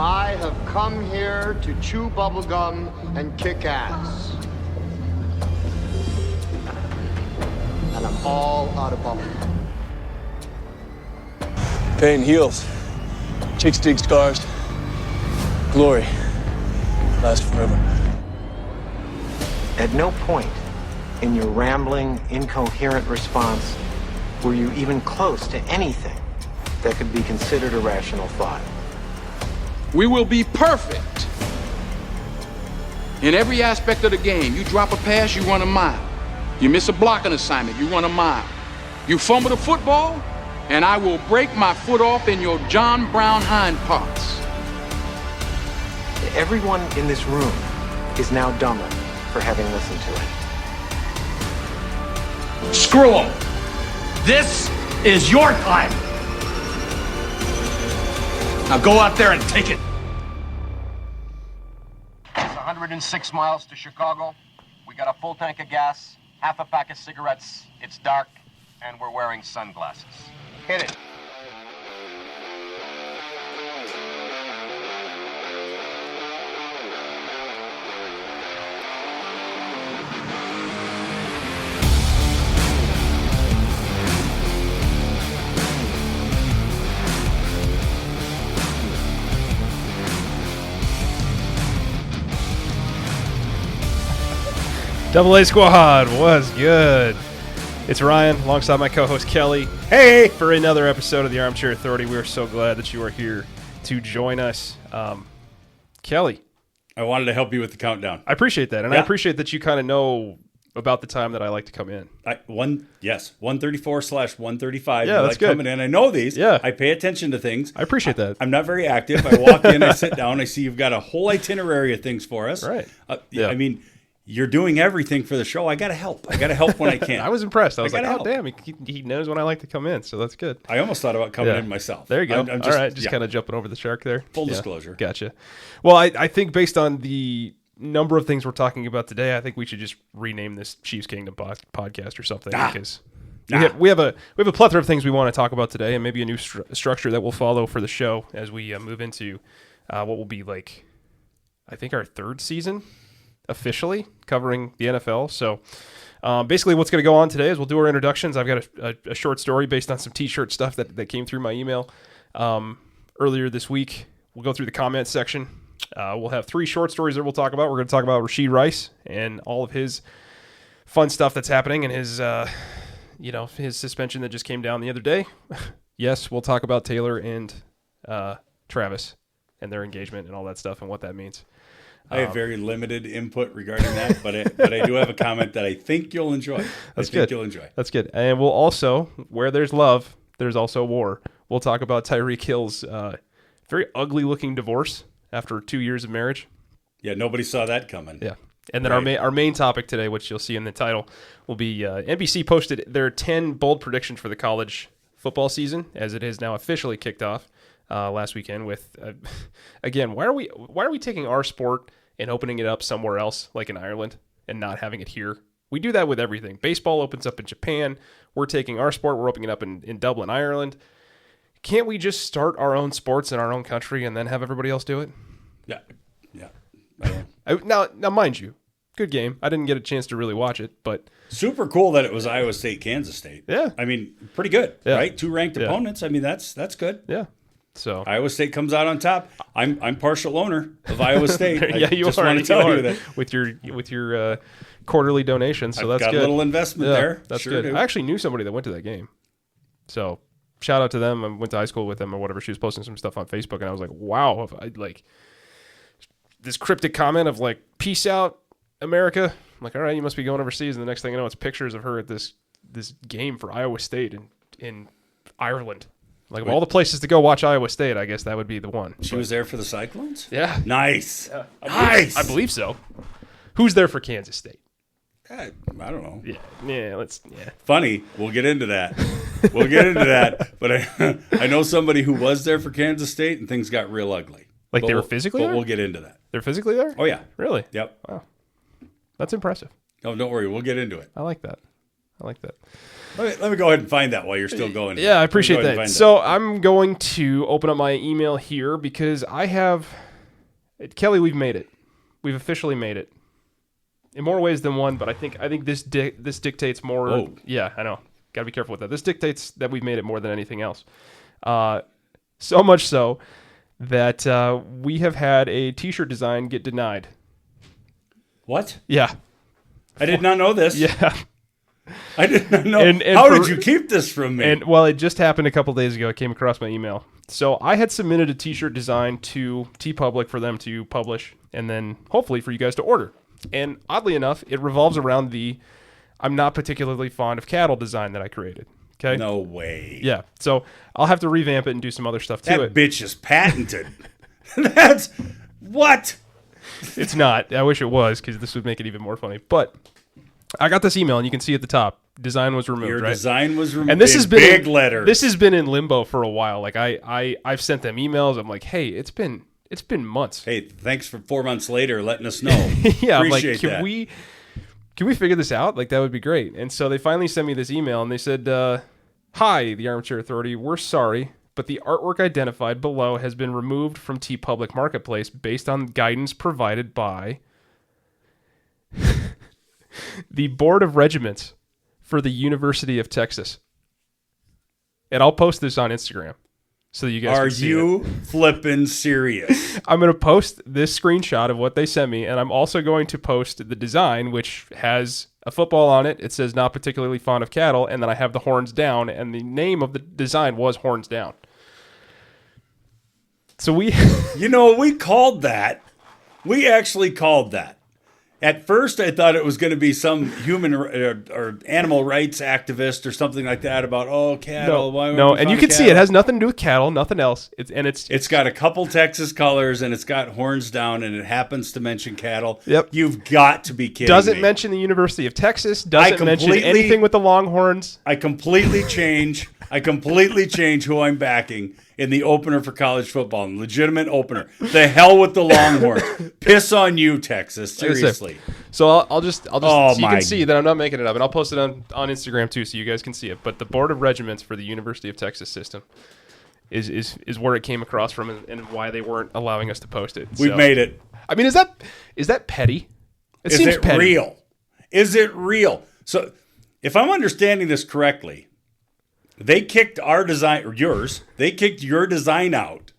I have come here to chew bubblegum and kick ass. And I'm all out of bubblegum. Pain heals. Chicks dig scars. Glory lasts forever. At no point in your rambling, incoherent response were you even close to anything that could be considered a rational thought. We will be perfect in every aspect of the game. You drop a pass, you run a mile. You miss a blocking assignment, you run a mile. You fumble the football, and I will break my foot off in your John Brown hind parts. Everyone in this room is now dumber for having listened to it. Screw them. This is your time. Now go out there and take it. It's 106 miles to Chicago. We got a full tank of gas, half a pack of cigarettes. It's dark, and we're wearing sunglasses. Hit it. Double A Squad was good. It's Ryan alongside my co-host Kelly. Hey! For another episode of the Armchair Authority. We are so glad that you are here to join us. Kelly. I wanted to help you with the countdown. I appreciate that. And I appreciate that you kind of know about the time that I like to come in. 134/135. Yeah, that's good. Coming in. I know these. Yeah. I pay attention to things. I appreciate that. I'm not very active. I walk in, I sit down, I see you've got a whole itinerary of things for us. Right. Yeah. I mean, you're doing everything for the show. I got to help. I got to help when I can. I was impressed. I was like, help. oh, damn, he knows when I like to come in, so that's good. I almost thought about coming in myself. There you go. I'm All right, just kind of jumping over the shark there. Full disclosure. Gotcha. Well, I think based on the number of things we're talking about today, I think we should just rename this Chiefs Kingdom podcast or something because we have a plethora of things we want to talk about today, and maybe a new structure that we'll follow for the show as we move into what will be like, I think, our third season officially covering the NFL. So basically what's going to go on today is we'll do our introductions. I've got a short story based on some t-shirt stuff that came through my email earlier this week. We'll go through the comments section. We'll have 3 short stories that we'll talk about. We're going to talk about Rashee Rice and all of his fun stuff that's happening and his suspension that just came down the other day. Yes, we'll talk about Taylor and Travis and their engagement and all that stuff and what that means. I have very limited input regarding that, but I do have a comment that I think you'll enjoy. That's good. That's good. And we'll also, where there's love, there's also war. We'll talk about Tyreek Hill's very ugly-looking divorce after 2 years of marriage. Yeah, nobody saw that coming. Yeah. And then our main topic today, which you'll see in the title, will be NBC posted their 10 bold predictions for the college football season, as it has now officially kicked off last weekend with, again, why are we taking our sport and opening it up somewhere else, like in Ireland, and not having it here? We do that with everything. Baseball opens up in Japan. We're taking our sport. We're opening it up in Dublin, Ireland. Can't we just start our own sports in our own country and then have everybody else do it? Yeah. Now, mind you, good game. I didn't get a chance to really watch it, but super cool that it was Iowa State, Kansas State. Yeah. I mean, pretty good, right? 2 ranked Yeah. opponents. I mean, that's good. Yeah. So Iowa State comes out on top. I'm partial owner of Iowa State. Yeah, you just are. want to tell you that with your quarterly donation. So I've that's got good. a little investment there. That's Sure good. do. I actually knew somebody that went to that game. So shout out to them. I went to high school with them or whatever. She was posting some stuff on Facebook, and I was like, wow. If I like this cryptic comment of like, peace out, America. I'm like, all right, you must be going overseas. And the next thing I know, it's pictures of her at this game for Iowa State in Ireland. Like, of all the places to go watch Iowa State, I guess that would be the one. She was there for the Cyclones? Yeah. Nice. Yeah. Nice. I believe so. Who's there for Kansas State? I don't know. Yeah. Funny. We'll get into that. But I know somebody who was there for Kansas State, and things got real ugly. Like, they were physically there? But we'll get into that. They're physically there? Oh, yeah. Really? Yep. Wow. That's impressive. No, don't worry. We'll get into it. I like that. Let me go ahead and find that while you're still going. Yeah, I appreciate that. So I'm going to open up my email here because Kelly, we've made it. We've officially made it. In more ways than one, but I think this dictates more. Oh. Yeah, I know. Got to be careful with that. This dictates that we've made it more than anything else. So much so that we have had a T-shirt design get denied. What? Yeah. I did not know this. Yeah. I did not know. And How did you keep this from me? And well, it just happened a couple days ago. It came across my email. So I had submitted a T-shirt design to TeePublic for them to publish, and then hopefully for you guys to order. And oddly enough, it revolves around the "I'm not particularly fond of cattle" design that I created. Okay. No way. Yeah. So I'll have to revamp it and do some other stuff to it. That bitch is patented. That's what? It's not. I wish it was, because this would make it even more funny. But I got this email, and you can see at the top, design was removed. Your right? design was removed. And this has been big letters. This has been in limbo for a while. Like I've sent them emails. I'm like, hey, it's been months. Hey, thanks for 4 months later letting us know. Yeah, I'm Appreciate like, can we figure this out? Like, that would be great. And so they finally sent me this email, and they said, "Hi, the Armchair Authority. We're sorry, but the artwork identified below has been removed from TeePublic Marketplace based on guidance provided by the Board of Regiments for the University of Texas." And I'll post this on Instagram so that you guys Are can see you flipping serious? I'm going to post this screenshot of what they sent me, and I'm also going to post the design, which has a football on it. It says "not particularly fond of cattle," and then I have the horns down, and the name of the design was Horns Down. So we we called that. We actually called that. At first, I thought it was going to be some human or animal rights activist or something like that about, cattle. No, and you can see it has nothing to do with cattle, nothing else. It's got a couple Texas colors, and it's got horns down, and it happens to mention cattle. Yep. You've got to be kidding doesn't me. mention the University of Texas. Doesn't mention anything with the Longhorns. I completely change who I'm backing in the opener for college football. Legitimate opener. The hell with the Longhorns. Piss on you, Texas. Seriously. So I'll just so you my- can see that I'm not making it up, and I'll post it on Instagram too, so you guys can see it. But the Board of Regiments for the University of Texas system is where it came across from, and why they weren't allowing us to post it. We've made it. I mean, is that petty? It seems petty. Real? Is it real? So, if I'm understanding this correctly, they kicked our design, or yours, they kicked your design out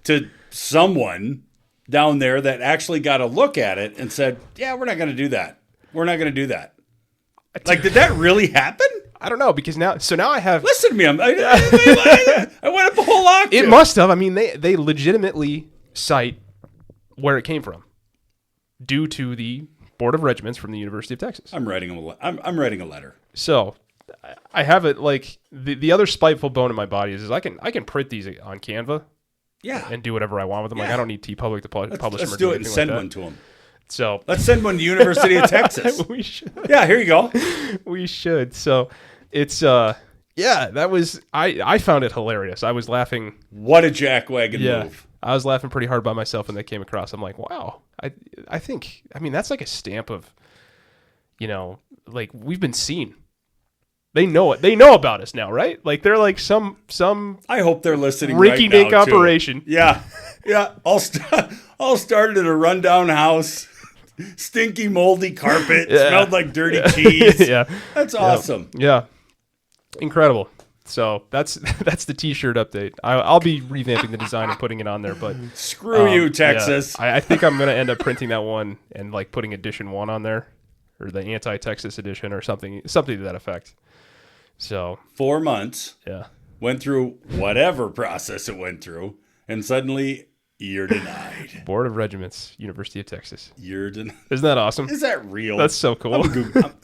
to someone down there that actually got a look at it and said, yeah, we're not going to do that. We're not going to do that. Like, did that really happen? I don't know, because now I have... Listen to me. I went up a whole octave. It must have. I mean, they legitimately cite where it came from due to the Board of Regiments from the University of Texas. I'm writing a letter. So... I have it like the other spiteful bone in my body is I can print these on Canva, and do whatever I want with them. Yeah. Like I don't need TeePublic to publish them. Let's do it and send like one to them. So let's send one to University of Texas. We should. Yeah, here you go. We should. So it's that was I found it hilarious. I was laughing. What a jackwagon move. I was laughing pretty hard by myself when they came across. I'm like, wow. I think that's like a stamp of, like we've been seen. They know it. They know about us now, right? Like they're like some. I hope they're listening. Rinky-dink operation. Yeah. All started in a rundown house, stinky, moldy carpet, smelled like dirty cheese. That's awesome. Yeah, incredible. So that's the T-shirt update. I'll be revamping the design and putting it on there. But screw you, Texas. Yeah, I think I'm gonna end up printing that one and like putting edition 1 on there, or the anti-Texas edition, or something to that effect. So 4 months. Yeah. Went through whatever process it went through, and suddenly you're denied. Board of Regiments, University of Texas. You're denied. Isn't that awesome? Is that real? That's so cool.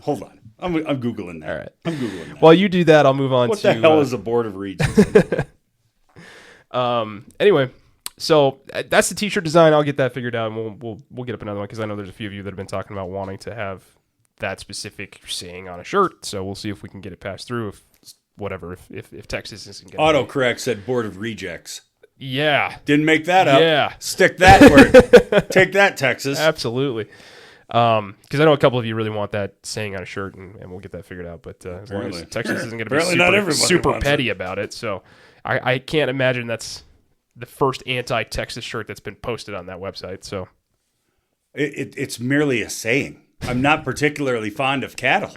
Hold on. I'm Googling that. All right. I'm Googling that. While you do that, I'll move on what to... What the hell is a Board of Regents? Anyway, so that's the T-shirt design. I'll get that figured out, and we'll get up another one, because I know there's a few of you that have been talking about wanting to have that specific saying on a shirt. So we'll see if we can get it passed through. If Texas isn't going to... Autocorrect said Board of Rejects. Yeah. Didn't make that up. Yeah. Stick that word. Take that, Texas. Absolutely. Because I know a couple of you really want that saying on a shirt, and we'll get that figured out. But as long as Texas isn't going to be super petty about it, so I can't imagine that's the first anti-Texas shirt that's been posted on that website. So it's merely a saying. I'm not particularly fond of cattle.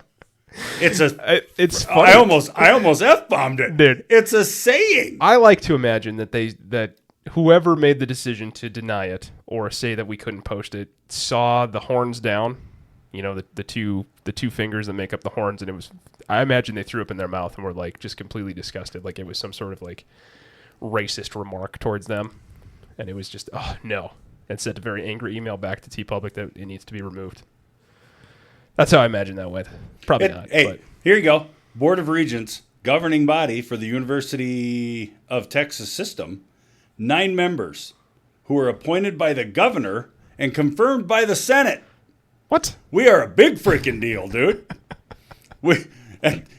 It's funny. I almost F-bombed it. Dude. It's a saying. I like to imagine that whoever made the decision to deny it or say that we couldn't post it saw the horns down, the two fingers that make up the horns, and I imagine they threw up in their mouth and were like just completely disgusted, like it was some sort of like racist remark towards them, and it was just no, and sent a very angry email back to TeePublic that it needs to be removed. That's how I imagine that went. Probably not. Hey, but. Here you go. Board of Regents, governing body for the University of Texas system, 9 members who are appointed by the governor and confirmed by the Senate. What? We are a big freaking deal, dude.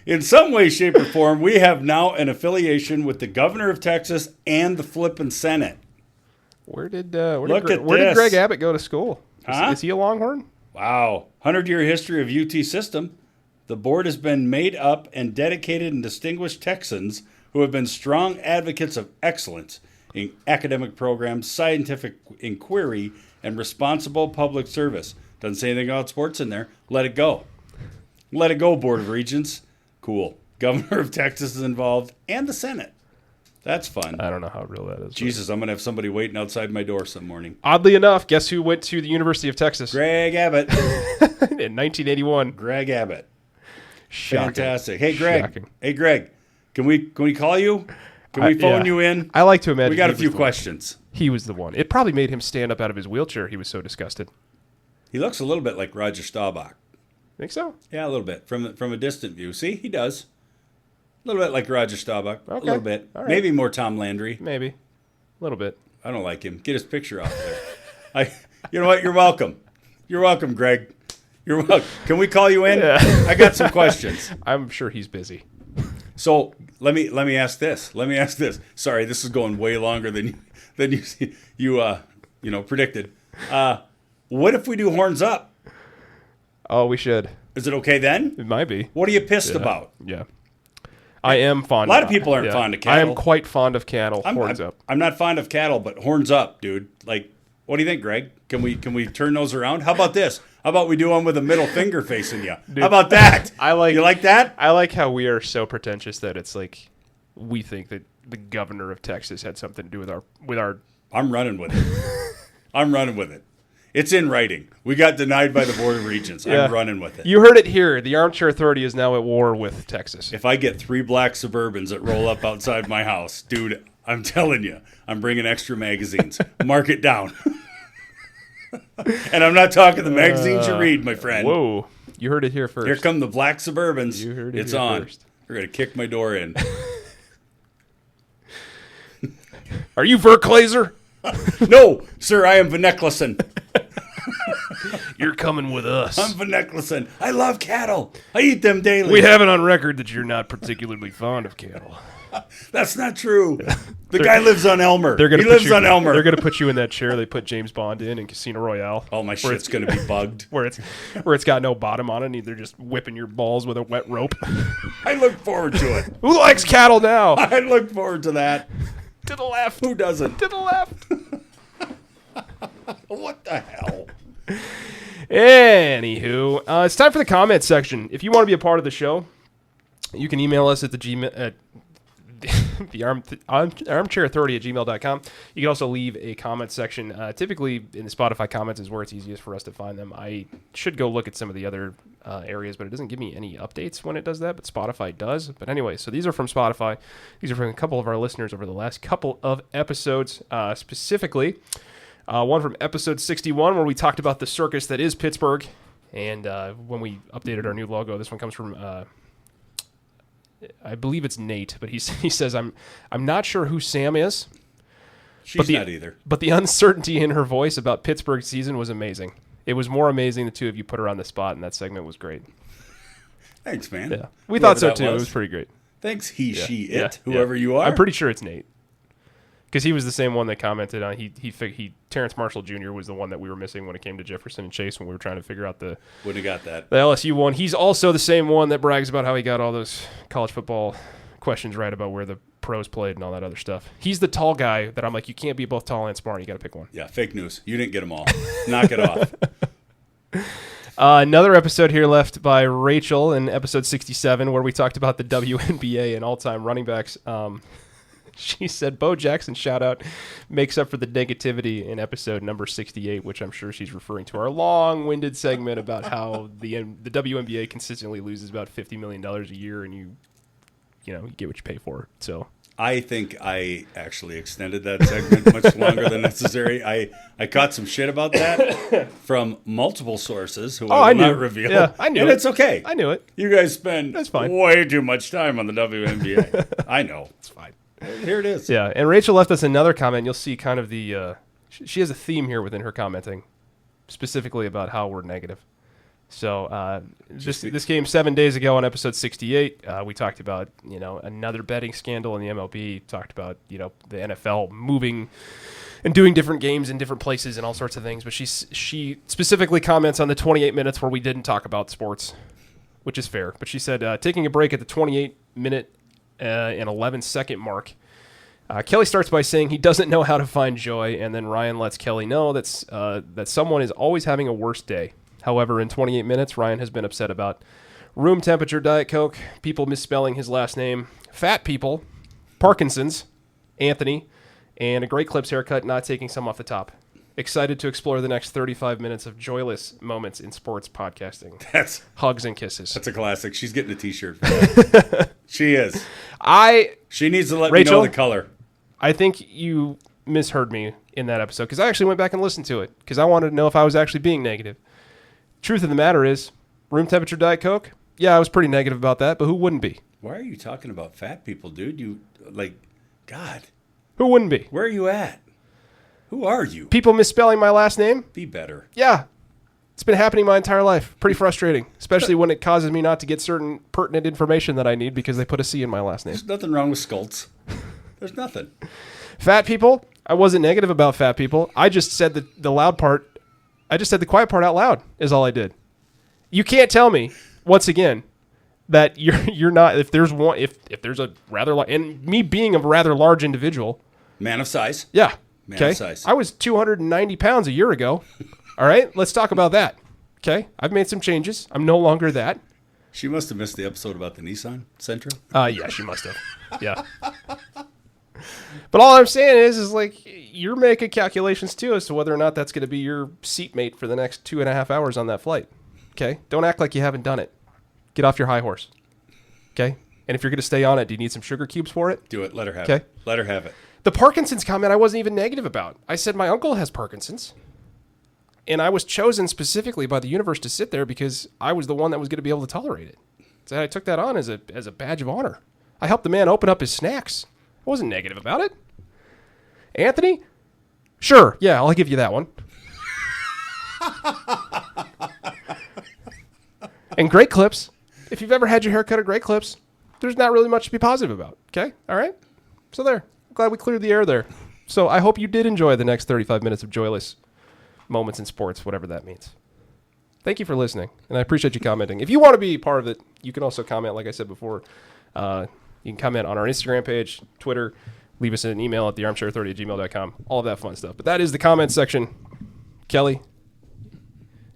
In some way, shape, or form, we have now an affiliation with the governor of Texas and the flippin' Senate. Where did did Greg Abbott go to school? Is he a Longhorn? Wow. 100-year history of UT system. The board has been made up and dedicated and distinguished Texans who have been strong advocates of excellence in academic programs, scientific inquiry, and responsible public service. Doesn't say anything about sports in there. Let it go. Let it go, Board of Regents. Cool. Governor of Texas is involved, and the Senate. That's fun. I don't know how real that is. Jesus, I'm going to have somebody waiting outside my door some morning. Oddly enough, guess who went to the University of Texas? Greg Abbott. In 1981. Greg Abbott. Shocking. Fantastic. Hey, Greg. Shocking. Hey, Greg. Can we call you? Can we phone you in? I like to imagine we got a few questions. He was the one. It probably made him stand up out of his wheelchair. He was so disgusted. He looks a little bit like Roger Staubach. Think so? Yeah, a little bit. From a distant view. See, he does. A little bit like Roger Staubach. Okay. A little bit. All right. Maybe more Tom Landry. Maybe. A little bit. I don't like him. Get his picture off there. You know what? You're welcome. You're welcome, Greg. You're welcome. Can we call you in? Yeah. I got some questions. I'm sure he's busy. So let me ask this. Sorry, this is going way longer than you predicted. What if we do horns up? Oh, we should. Is it okay then? It might be. What are you pissed about? Yeah. I am fond. A lot of people aren't fond of cattle. I am quite fond of cattle. Horns up. I'm not fond of cattle, but horns up, dude. Like, what do you think, Greg? Can we turn those around? How about this? How about we do one with a middle finger facing you? Dude, how about that? You like that? I like how we are so pretentious that it's like we think that the governor of Texas had something to do with our. I'm running with it. I'm running with it. It's in writing. We got denied by the Board of Regents. Yeah. I'm running with it. You heard it here. The Armchair Authority is now at war with Texas. If I get 3 black Suburbans that roll up outside my house, dude, I'm telling you, I'm bringing extra magazines. Mark it down. And I'm not talking the magazines you read, my friend. Whoa. You heard it here first. Here come the black Suburbans. You heard it it's here on. First. They're going to kick my door in. Are you Verklaser? No, sir, I am Vanecklison. You're coming with us. I'm Vanecklison. I love cattle. I eat them daily. We have it on record that you're not particularly fond of cattle. That's not true. The guy lives on Elmer. He lives on Elmer. They're going to put you in that chair they put James Bond in Casino Royale. Oh, my shit's going to be bugged. Where it's got no bottom on it, and they're just whipping your balls with a wet rope. I look forward to it. Who likes cattle now? I look forward to that. To the left. Who doesn't? To the left. What the hell? Anywho, it's time for the comment section. If you want to be a part of the show, you can email us at the armchairauthority@gmail.com. You can also leave a comment section. Typically, in the Spotify comments is where it's easiest for us to find them. I should go look at some of the other areas, but it doesn't give me any updates when it does that, but Spotify does. But anyway, so these are from Spotify. These are from a couple of our listeners over the last couple of episodes, specifically. One from episode 61, where we talked about the circus that is Pittsburgh, and when we updated our new logo. This one comes from, I believe it's Nate, but he says, I'm not sure who Sam is. She's not either. But the uncertainty in her voice about Pittsburgh's season was amazing. It was more amazing the two of you put her on the spot, and that segment was great. Thanks, man. Yeah, we thought so too. It was pretty great. Thanks, she, it, whoever you are. I'm pretty sure it's Nate. Because he was the same one that commented on Terrence Marshall Jr. was the one that we were missing when it came to Jefferson and Chase when we were trying to figure out the LSU one. He's also the same one that brags about how he got all those college football questions right about where the pros played and all that other stuff. He's the tall guy that I'm like, you can't be both tall and smart. You got to pick one. Yeah, fake news. You didn't get them all. Knock it off. Another episode here left by Rachel in episode 67 where we talked about the WNBA and all-time running backs. She said Bo Jackson shout out makes up for the negativity in episode number 68, which I'm sure she's referring to our long-winded segment about how the WNBA consistently loses about $50 million a year, and you get what you pay for. So I think I actually extended that segment much longer than necessary. I caught some shit about that from multiple sources who I will not reveal. Yeah, I knew and it. It's okay. I knew it. You guys spend That's fine. way too much time on the WNBA. I know. It's fine. Here it is. Yeah, and Rachel left us another comment. You'll see kind of the she has a theme here within her commenting, specifically about how we're negative. So this came 7 days ago on episode 68. We talked about another betting scandal in the MLB. Talked about the NFL moving and doing different games in different places and all sorts of things. But she specifically comments on the 28 minutes where we didn't talk about sports, which is fair. But she said taking a break at the 28-minute and 11-second mark. Kelly starts by saying he doesn't know how to find joy, and then Ryan lets Kelly know that someone is always having a worse day. However, in 28 minutes, Ryan has been upset about room temperature Diet Coke, people misspelling his last name, fat people, Parkinson's, Anthony, and a Great Clips haircut not taking some off the top. Excited to explore the next 35 minutes of joyless moments in sports podcasting. That's hugs and kisses. That's a classic. She's getting a T-shirt. She is. She needs to let me know the color. I think you misheard me in that episode because I actually went back and listened to it because I wanted to know if I was actually being negative. Truth of the matter is, room temperature Diet Coke, yeah, I was pretty negative about that, but who wouldn't be? Why are you talking about fat people, dude? God. Who wouldn't be? Where are you at? Who are you? People misspelling my last name? Be better. Yeah. It's been happening my entire life. Pretty frustrating, especially when it causes me not to get certain pertinent information that I need because they put a C in my last name. There's nothing wrong with skulls. There's nothing. Fat people, I wasn't negative about fat people. I just said the loud part. I just said the quiet part out loud is all I did. You can't tell me, once again, that you're not, if there's a rather, and me being a rather large individual. Man of size. Yeah. Man of size. I was 290 pounds a year ago. All right, let's talk about that. Okay, I've made some changes. I'm no longer that. She must have missed the episode about the Nissan Sentra. Yeah, she must have. Yeah. But all I'm saying is like you're making calculations too as to whether or not that's going to be your seatmate for the next 2.5 hours on that flight. Okay, don't act like you haven't done it. Get off your high horse. Okay, and if you're going to stay on it, do you need some sugar cubes for it? Do it. Let her have it. Let her have it. The Parkinson's comment I wasn't even negative about. I said my uncle has Parkinson's. And I was chosen specifically by the universe to sit there because I was the one that was going to be able to tolerate it. So I took that on as a badge of honor. I helped the man open up his snacks. I wasn't negative about it. Anthony? Sure. Yeah, I'll give you that one. And Great Clips. If you've ever had your hair cut at Great Clips, there's not really much to be positive about. Okay? All right? So there. I'm glad we cleared the air there. So I hope you did enjoy the next 35 minutes of joyless moments in sports, whatever that means. Thank you for listening, and I appreciate you commenting. If you want to be part of it, you can also comment, like I said before. You can comment on our Instagram page, Twitter, leave us an email at thearmchair30@gmail.com, all of that fun stuff. But that is the comment section. Kelly?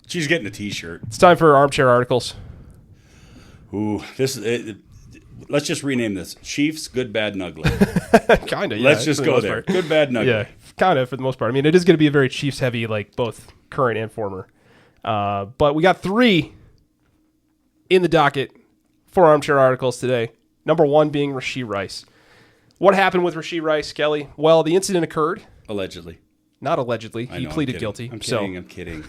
She's getting a T-shirt. It's time for armchair articles. Ooh, let's just rename this. Chiefs, good, bad, and ugly. Kind of, yeah. Let's just go there. Good, bad, and ugly. Yeah, kind of for the most part. I mean, it is going to be a very Chiefs-heavy, like both current and former. But we got 3 in the docket for armchair articles today. Number 1 being Rashee Rice. What happened with Rashee Rice, Kelly? Well, the incident occurred. Allegedly. Not allegedly. He pleaded guilty. I'm kidding.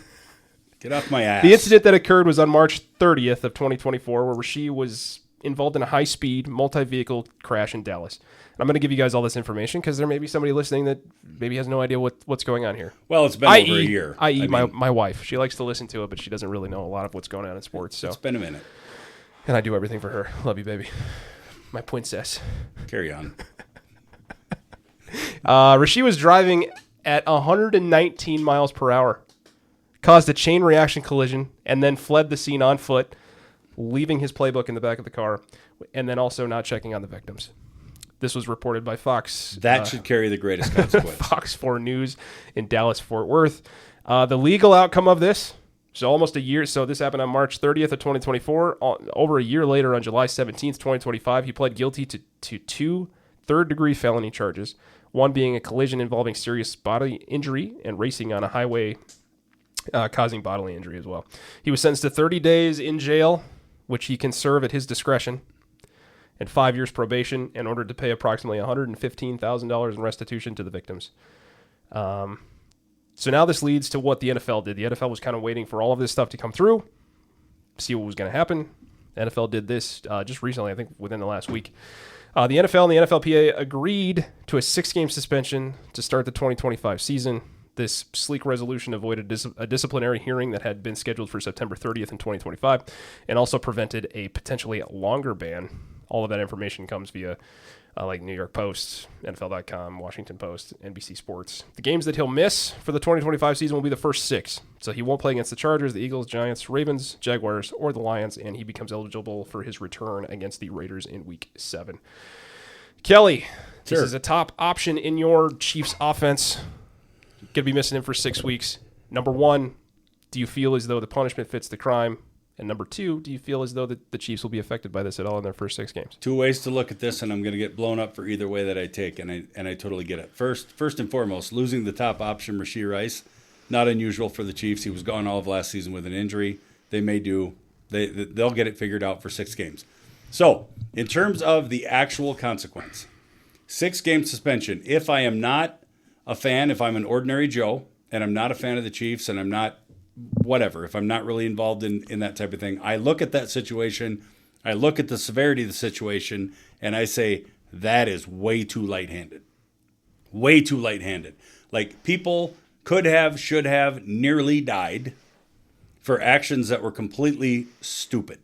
Get off my ass. The incident that occurred was on March 30th of 2024, where Rashee was involved in a high-speed, multi-vehicle crash in Dallas. And I'm going to give you guys all this information because there may be somebody listening that maybe has no idea what's going on here. Well, it's been over a year. My wife. She likes to listen to it, but she doesn't really know a lot of what's going on in sports. So it's been a minute. And I do everything for her. Love you, baby. My princess. Carry on. Rashee was driving at 119 miles per hour, caused a chain reaction collision, and then fled the scene on foot, leaving his playbook in the back of the car, and then also not checking on the victims. This was reported by Fox. That should carry the greatest consequence. Fox 4 News in Dallas, Fort Worth. The legal outcome of this, so almost a year. So this happened on March 30th of 2024. Over a year later, on July 17th, 2025, he pled guilty to 2 third-degree felony charges, one being a collision involving serious bodily injury and racing on a highway causing bodily injury as well. He was sentenced to 30 days in jail, which he can serve at his discretion, and 5 years probation, and ordered to pay approximately $115,000 in restitution to the victims. So now this leads to what the NFL did. The NFL was kind of waiting for all of this stuff to come through, see what was going to happen. The NFL did this just recently, I think within the last week. The NFL and the NFLPA agreed to a 6-game suspension to start the 2025 season. This sleek resolution avoided a disciplinary hearing that had been scheduled for September 30th in 2025, and also prevented a potentially longer ban. All of that information comes via like New York Post, NFL.com, Washington Post, NBC Sports. The games that he'll miss for the 2025 season will be the first 6. So he won't play against the Chargers, the Eagles, Giants, Ravens, Jaguars, or the Lions, and he becomes eligible for his return against the Raiders in Week 7. Kelly, This is a top option in your Chiefs offense. You're going to be missing him for 6 weeks. Number 1, do you feel as though the punishment fits the crime? And number 2, do you feel as though the Chiefs will be affected by this at all in their first 6 games? 2 ways to look at this, and I'm going to get blown up for either way that I take, and I totally get it. First and foremost, losing the top option, Rashee Rice, not unusual for the Chiefs. He was gone all of last season with an injury. They'll get it figured out for 6 games. So, in terms of the actual consequence, 6-game suspension. If I am not a fan, if I'm an ordinary Joe, and I'm not a fan of the Chiefs, and I'm not whatever, if I'm not really involved in that type of thing, I look at that situation, I look at the severity of the situation, and I say, that is way too light-handed. Way too light-handed. Like, people could have, should have, nearly died for actions that were completely stupid.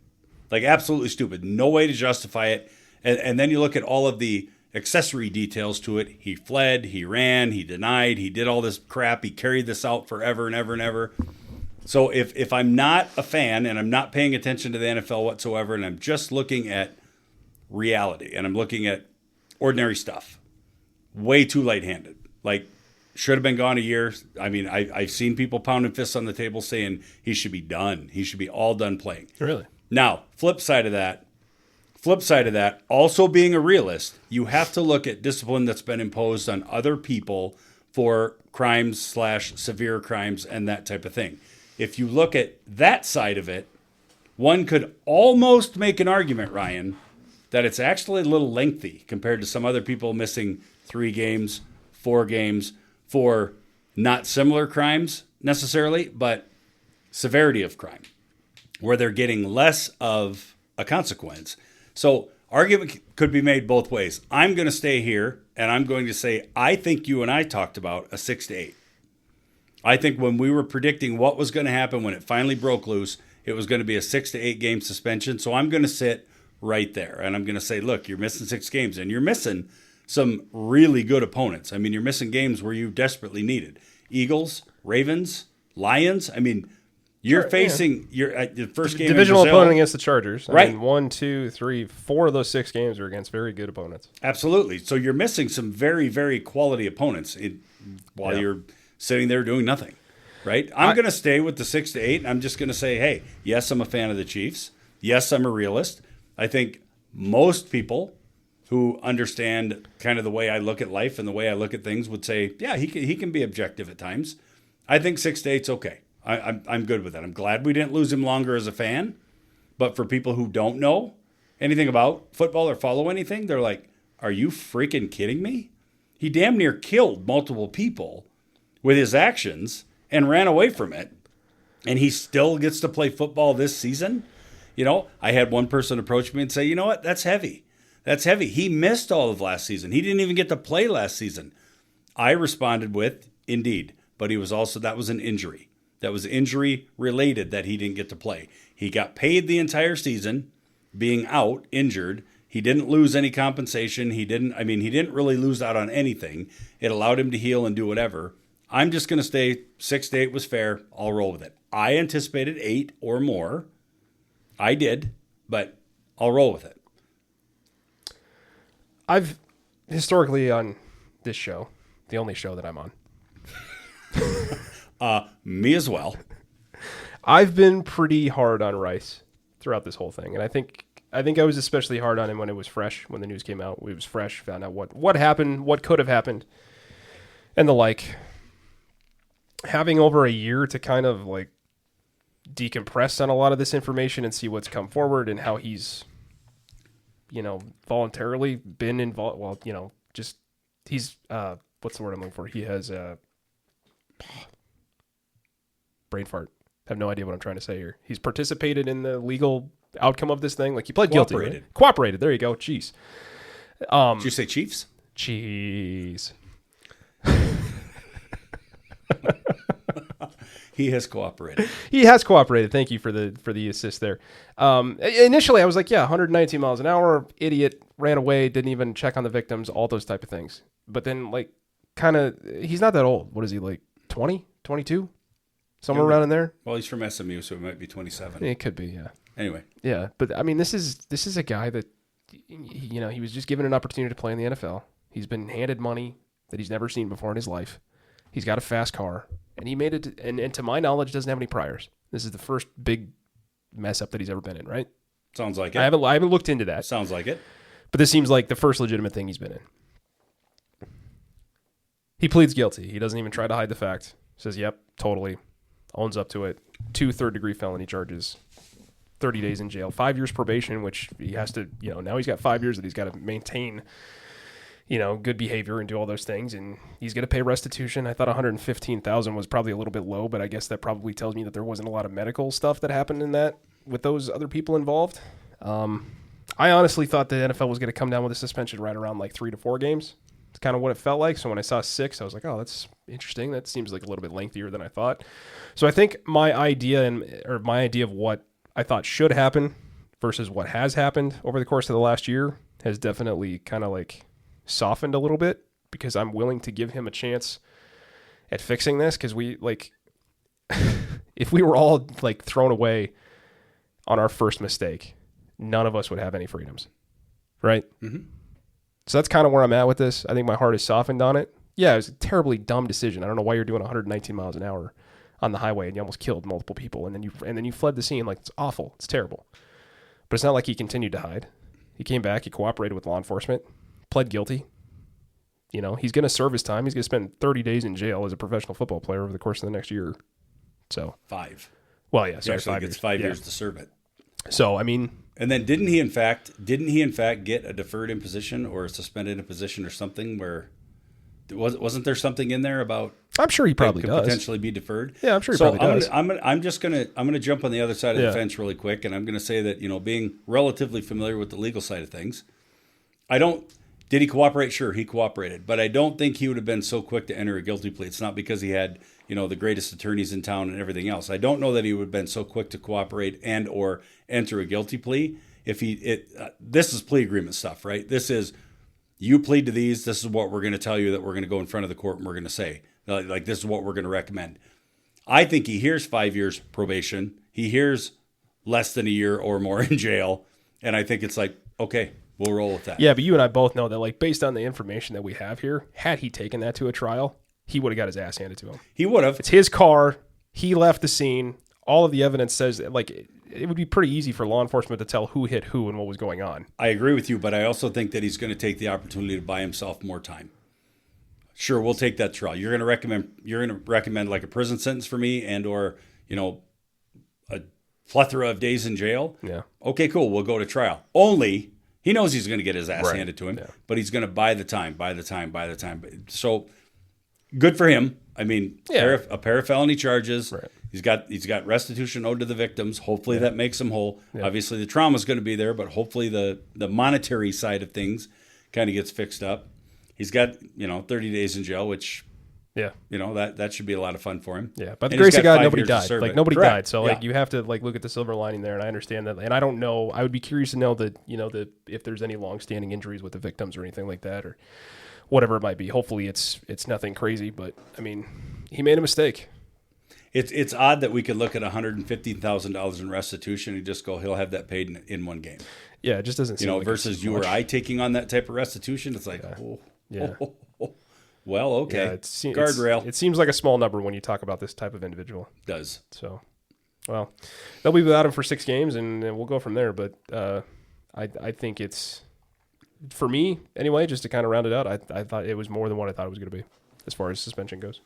Like, absolutely stupid. No way to justify it. And then you look at all of the accessory details to it. He fled, he ran, he denied, he did all this crap, he carried this out forever and ever and ever. So if I'm not a fan and I'm not paying attention to the NFL whatsoever, and I'm just looking at reality and I'm looking at ordinary stuff, way too light-handed. Like, should have been gone a year. I mean, I've seen people pounding fists on the table saying he should be done. He should be all done playing. Really? Now, flip side of that, also being a realist, you have to look at discipline that's been imposed on other people for crimes / severe crimes and that type of thing. If you look at that side of it, one could almost make an argument, Ryan, that it's actually a little lengthy compared to some other people missing 3 games, 4 games for not similar crimes necessarily, but severity of crime, where they're getting less of a consequence. So argument could be made both ways. I'm going to stay here, and I'm going to say I think you and I talked about a 6 to 8. I think when we were predicting what was going to happen when it finally broke loose, it was going to be a 6 to 8 game suspension. So I'm going to sit right there, and I'm going to say, look, you're missing 6 games, and you're missing some really good opponents. I mean, you're missing games where you desperately needed. Eagles, Ravens, Lions. I mean, you're facing your first game divisional in Brazil, opponent against the Chargers. Right. I mean, 1, 2, 3, 4 of those 6 games are against very good opponents. Absolutely. So you're missing some very, very quality opponents while you're sitting there doing nothing, right? I'm going to stay with the 6 to 8, and I'm just going to say, hey, yes, I'm a fan of the Chiefs. Yes, I'm a realist. I think most people who understand kind of the way I look at life and the way I look at things would say, yeah, he can be objective at times. I think 6 to 8's okay. I'm good with that. I'm glad we didn't lose him longer as a fan. But for people who don't know anything about football or follow anything, they're like, are you freaking kidding me? He damn near killed multiple people with his actions and ran away from it. And he still gets to play football this season? You know, I had one person approach me and say, you know what, that's heavy. That's heavy. He missed all of last season. He didn't even get to play last season. I responded with, indeed, but that was an injury. That was injury related that he didn't get to play. He got paid the entire season, being out, injured. He didn't lose any compensation. He didn't really lose out on anything. It allowed him to heal and do whatever. I'm just going to stay 6 to 8 was fair. I'll roll with it. I anticipated 8 or more. I did, but I'll roll with it. I've historically on this show, the only show that I'm on. Me as well. I've been pretty hard on Rice throughout this whole thing, and I think I was especially hard on him when it was fresh, when the news came out. It was fresh, found out what happened, what could have happened, and the like. Having over a year to kind of like decompress on a lot of this information and see what's come forward and how he's, voluntarily been involved. Well, just he's what's the word I'm looking for? He has brain fart. I have no idea what I'm trying to say here. He's participated in the legal outcome of this thing. Like he pled guilty. Right? Cooperated. There you go. Jeez. Did you say Chiefs? Jeez. He has cooperated. He has cooperated. Thank you for the assist there. Initially, I was like, yeah, 119 miles an hour, idiot, ran away, didn't even check on the victims, all those type of things. But then, like, kind of, he's not that old. What is he, like 20, 22? Somewhere around in there? Well, he's from SMU, so it might be 27. It could be, yeah. Anyway. Yeah, but, I mean, this is a guy that, he was just given an opportunity to play in the NFL. He's been handed money that he's never seen before in his life. He's got a fast car. And he made it, and to my knowledge, doesn't have any priors. This is the first big mess up that he's ever been in, right? Sounds like it. I haven't looked into that. Sounds like it. But this seems like the first legitimate thing he's been in. He pleads guilty. He doesn't even try to hide the fact. Says, yep, totally. Owns up to it. 2 third-degree felony charges. 30 days in jail. 5 years probation, which he has to, now he's got 5 years that he's got to maintain good behavior and do all those things, and he's going to pay restitution. I thought $115,000 was probably a little bit low, but I guess that probably tells me that there wasn't a lot of medical stuff that happened in that with those other people involved. I honestly thought the NFL was going to come down with a suspension right around like 3 to 4 games. It's kind of what it felt like. So when I saw 6, I was like, oh, that's interesting. That seems like a little bit lengthier than I thought. So I think my idea of what I thought should happen versus what has happened over the course of the last year has definitely kind of like softened a little bit, because I'm willing to give him a chance at fixing this, because we if we were all like thrown away on our first mistake, none of us would have any freedoms, right? Mm-hmm. So that's kind of where I'm at with this. I think my heart is softened on it. Yeah, it was a terribly dumb decision. I don't know why you're doing 119 miles an hour on the highway and you almost killed multiple people, and then you fled the scene. Like, it's awful. It's terrible. But it's not like he continued to hide. He came back. He cooperated with law enforcement. Pled guilty. He's going to serve his time. He's going to spend 30 days in jail as a professional football player over the course of the next year. So 5. Well, yeah, sorry, he actually 5 gets years. 5 years to serve it. So I mean, and then didn't he in fact get a deferred imposition or a suspended imposition or something? Where wasn't there something in there about? I'm sure he probably does potentially be deferred. Yeah, I'm sure he probably does. I'm gonna jump on the other side of the fence really quick, and I'm gonna say that being relatively familiar with the legal side of things, Did he cooperate? Sure, he cooperated. But I don't think he would have been so quick to enter a guilty plea. It's not because he had, the greatest attorneys in town and everything else. I don't know that he would have been so quick to cooperate and or enter a guilty plea if this is plea agreement stuff, right? This is, you plead to these, this is what we're going to tell you that we're going to go in front of the court and we're going to say. Like, this is what we're going to recommend. I think he hears 5 years probation. He hears less than a year or more in jail. And I think it's like, okay, we'll roll with that. Yeah, but you and I both know that, like, based on the information that we have here, had he taken that to a trial, he would have got his ass handed to him. He would have. It's his car. He left the scene. All of the evidence says that, like, it would be pretty easy for law enforcement to tell who hit who and what was going on. I agree with you, but I also think that he's going to take the opportunity to buy himself more time. Sure, we'll take that trial. You're going to recommend like a prison sentence for me and or, a plethora of days in jail. Yeah. Okay, cool. We'll go to trial. Only he knows he's going to get his ass handed to him, but he's going to buy the time. So good for him. I mean, a pair of felony charges. Right. He's got restitution owed to the victims. Hopefully that makes him whole. Yeah. Obviously the trauma is going to be there, but hopefully the monetary side of things kind of gets fixed up. He's got 30 days in jail, which Yeah. That should be a lot of fun for him. Yeah, by the And he's grace of got God, 5 nobody years to died. serve Like it. nobody Correct. died. So Yeah. you have to look at the silver lining there, and I understand that. And I don't know. I would be curious to know that if there's any long-standing injuries with the victims or anything like that, or whatever it might be. Hopefully, it's nothing crazy. But I mean, he made a mistake. It's odd that we could look at $115,000 in restitution and just go, he'll have that paid in one game. Yeah, it just doesn't seem like versus it's you much. or I taking on that type of restitution. It's like, Yeah. Well, okay. Yeah, Guardrail. It seems like a small number when you talk about this type of individual. Does. So, well, they'll be without him for 6 games, and we'll go from there. But I think it's, for me anyway, just to kind of round it out, I thought it was more than what I thought it was going to be as far as suspension goes.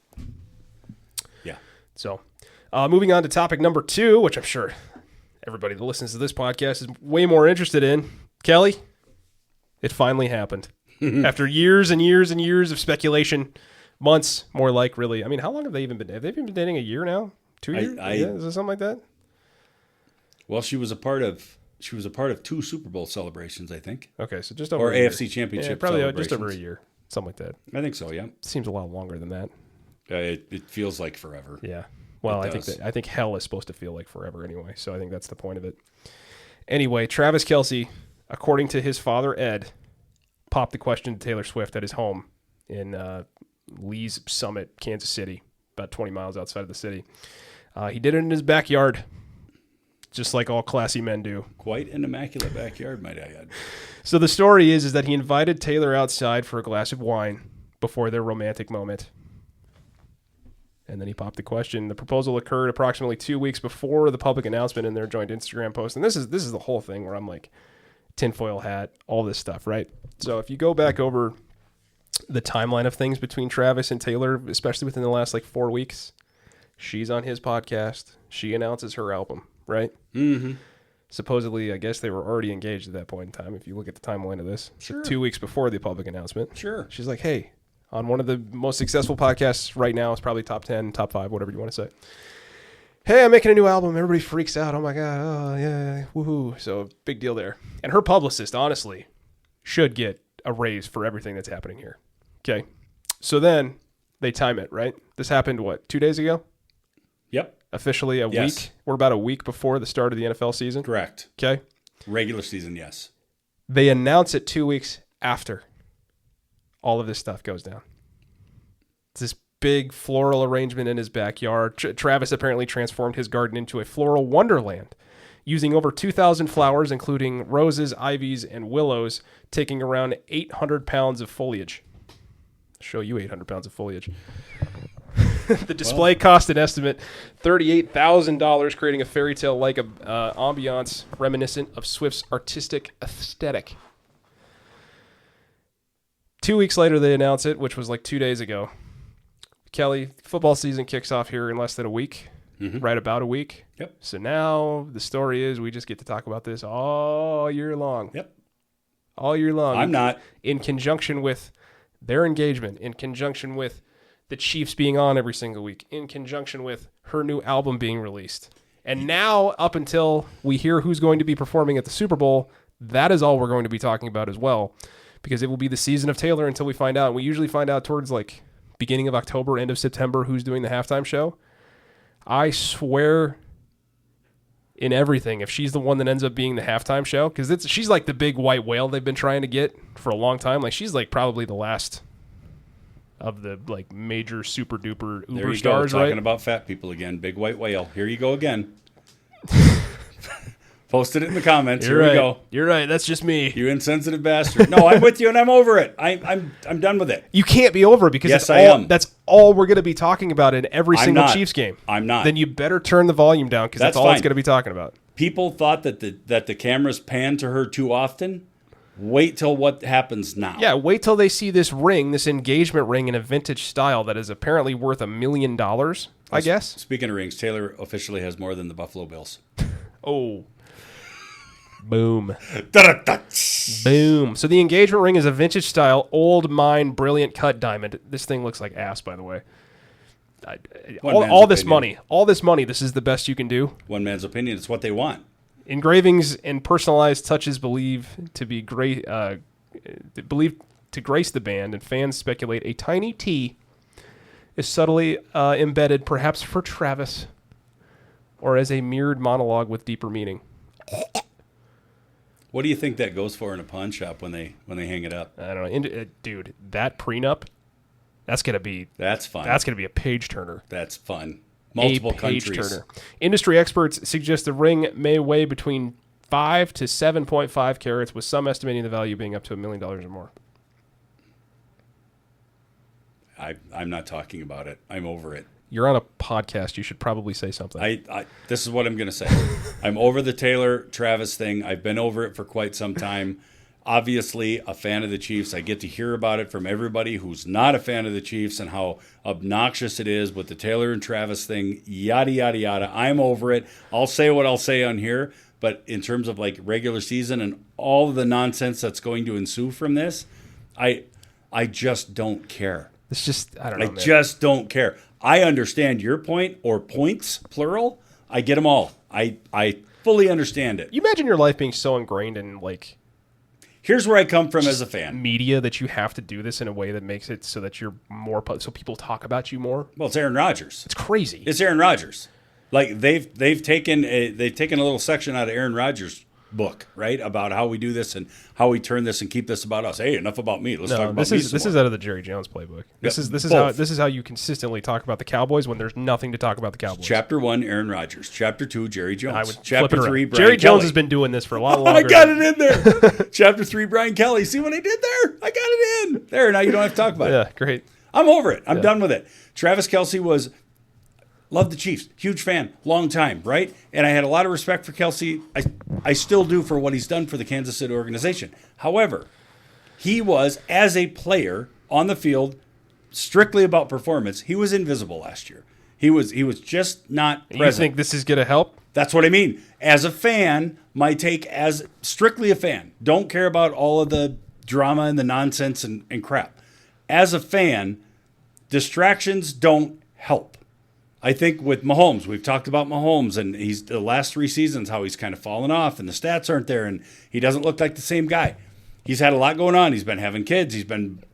Yeah. So, moving on to topic number 2, which I'm sure everybody that listens to this podcast is way more interested in. Kelly, it finally happened. After years and years and years of speculation, months more like, really. I mean, how long have they even been? Have they been dating a year now? 2 years? Is it something like that? Well, she was a part of 2 Super Bowl celebrations, I think. Okay, so just over or a year. AFC Championship probably celebrations. just over a year, something like that. I think so. Yeah. Seems a lot longer than that. It feels like forever. Yeah. Well, It does. I think hell is supposed to feel like forever anyway. So I think that's the point of it. Anyway, Travis Kelce, according to his father Ed, popped the question to Taylor Swift at his home in Lee's Summit, Kansas City, about 20 miles outside of the city. He did it in his backyard, just like all classy men do. Quite an immaculate backyard, might I add. So the story is that he invited Taylor outside for a glass of wine before their romantic moment. And then he popped the question. The proposal occurred approximately 2 weeks before the public announcement in their joint Instagram post. And this is the whole thing where I'm like, tinfoil hat, all this stuff, right? So if you go back over the timeline of things between Travis and Taylor, especially within the last 4 weeks, she's on his podcast. She announces her album, right? Mm-hmm. Supposedly, I guess they were already engaged at that point in time, if you look at the timeline of this. Sure. 2 weeks before the public announcement. Sure. She's like, hey, on one of the most successful podcasts right now, it's probably top 10, top 5, whatever you want to say. Hey, I'm making a new album. Everybody freaks out. Oh, my God. Oh, yeah. Woohoo. So, big deal there. And her publicist, honestly, should get a raise for everything that's happening here. Okay. So then they time it, right? This happened, 2 days ago? Yep. Officially a Yes. week. We're about a week before the start of the NFL season. Correct. Okay. Regular season, yes. They announce it 2 weeks after all of this stuff goes down. It's this big floral arrangement in his backyard. Travis apparently transformed his garden into a floral wonderland, using over 2,000 flowers, including roses, ivies, and willows, taking around 800 pounds of foliage. Show you 800 pounds of foliage. The display cost an estimate $38,000, creating a fairy tale-like ambiance reminiscent of Swift's artistic aesthetic. 2 weeks later, they announce it, which was 2 days ago. Kelly, football season kicks off here in less than a week, right about a week. Yep. So now the story is we just get to talk about this all year long. Yep. All year long. I'm not. In conjunction with their engagement, in conjunction with the Chiefs being on every single week, in conjunction with her new album being released. And now, up until we hear who's going to be performing at the Super Bowl, that is all we're going to be talking about as well, because it will be the season of Taylor until we find out. We usually find out towards beginning of October, end of September, who's doing the halftime show. I swear in everything, if she's the one that ends up being the halftime show, because she's like the big white whale they've been trying to get for a long time. She's probably the last of the major super duper Uber There you stars, go, talking right? about fat people again. Big white whale. Here you go again. Posted it in the comments. You're Here right. we go. You're right. That's just me. You insensitive bastard. No, I'm with you and I'm over it. I'm done with it. You can't be over it because Yes, it's I am. That's all we're going to be talking about in every I'm single not. Chiefs game. I'm not. Then you better turn the volume down because that's That's all it's fine. going to be talking about. People thought that the cameras pan to her too often. Wait till what happens now. Yeah, wait till they see this ring, this engagement ring in a vintage style that is apparently worth $1 million, I guess. Speaking of rings, Taylor officially has more than the Buffalo Bills. Oh. Boom. Boom. So the engagement ring is a vintage style, old mine, brilliant cut diamond. This thing looks like ass, by the way. All this money, this is the best you can do. One man's opinion. It's what they want. Engravings and personalized touches believed to grace the band, and fans speculate a tiny T is subtly embedded, perhaps for Travis, or as a mirrored monologue with deeper meaning. What do you think that goes for in a pawn shop when they hang it up? I don't know. Dude, that prenup, that's fun. That's going to be a page turner. That's fun. Multiple countries. Turner. Industry experts suggest the ring may weigh between 5 to 7.5 carats, with some estimating the value being up to $1 million or more. I'm not talking about it. I'm over it. You're on a podcast. You should probably say something. This is what I'm going to say. I'm over the Taylor-Travis thing. I've been over it for quite some time. Obviously, a fan of the Chiefs. I get to hear about it from everybody who's not a fan of the Chiefs and how obnoxious it is with the Taylor and Travis thing, yada, yada, yada. I'm over it. I'll say what I'll say on here, but in terms of like regular season and all of the nonsense that's going to ensue from this, I just don't care. It's just, I don't know, man. Just don't care. I understand your point, or points, plural. I get them all. I fully understand it. You imagine your life being so ingrained in, like... Here's where I come from as a fan. Media, that you have to do this in a way that makes it so that you're more... So people talk about you more. Well, it's Aaron Rodgers. It's crazy. It's Aaron Rodgers. Like, they've taken a little section out of Aaron Rodgers' book, right, about how we do this and how we turn this and keep this about us. Hey, enough about me. Let's talk about me. This is out of the Jerry Jones playbook. This is how you consistently talk about the Cowboys when there's nothing to talk about the Cowboys. Chapter 1, Aaron Rodgers. Chapter 2, Jerry Jones. I would Chapter 3, Brian Jerry Jones Kelly. has been doing this for a lot longer. I got it in there. Chapter 3, Brian Kelly. See what I did there? I got it in. There, now you don't have to talk about it. Yeah, great. I'm over it. I'm done with it. Travis Kelce was... Loved the Chiefs. Huge fan. Long time, right? And I had a lot of respect for Kelce. I still do for what he's done for the Kansas City organization. However, he was, as a player on the field, strictly about performance, he was invisible last year. He was just not present. You think this is going to help? That's what I mean. As a fan, my take as strictly a fan, don't care about all of the drama and the nonsense and crap. As a fan, distractions don't help. I think with Mahomes, we've talked about Mahomes, and he's the last 3 seasons, how he's kind of fallen off, and the stats aren't there, and he doesn't look like the same guy. He's had a lot going on. He's been having kids. He's been,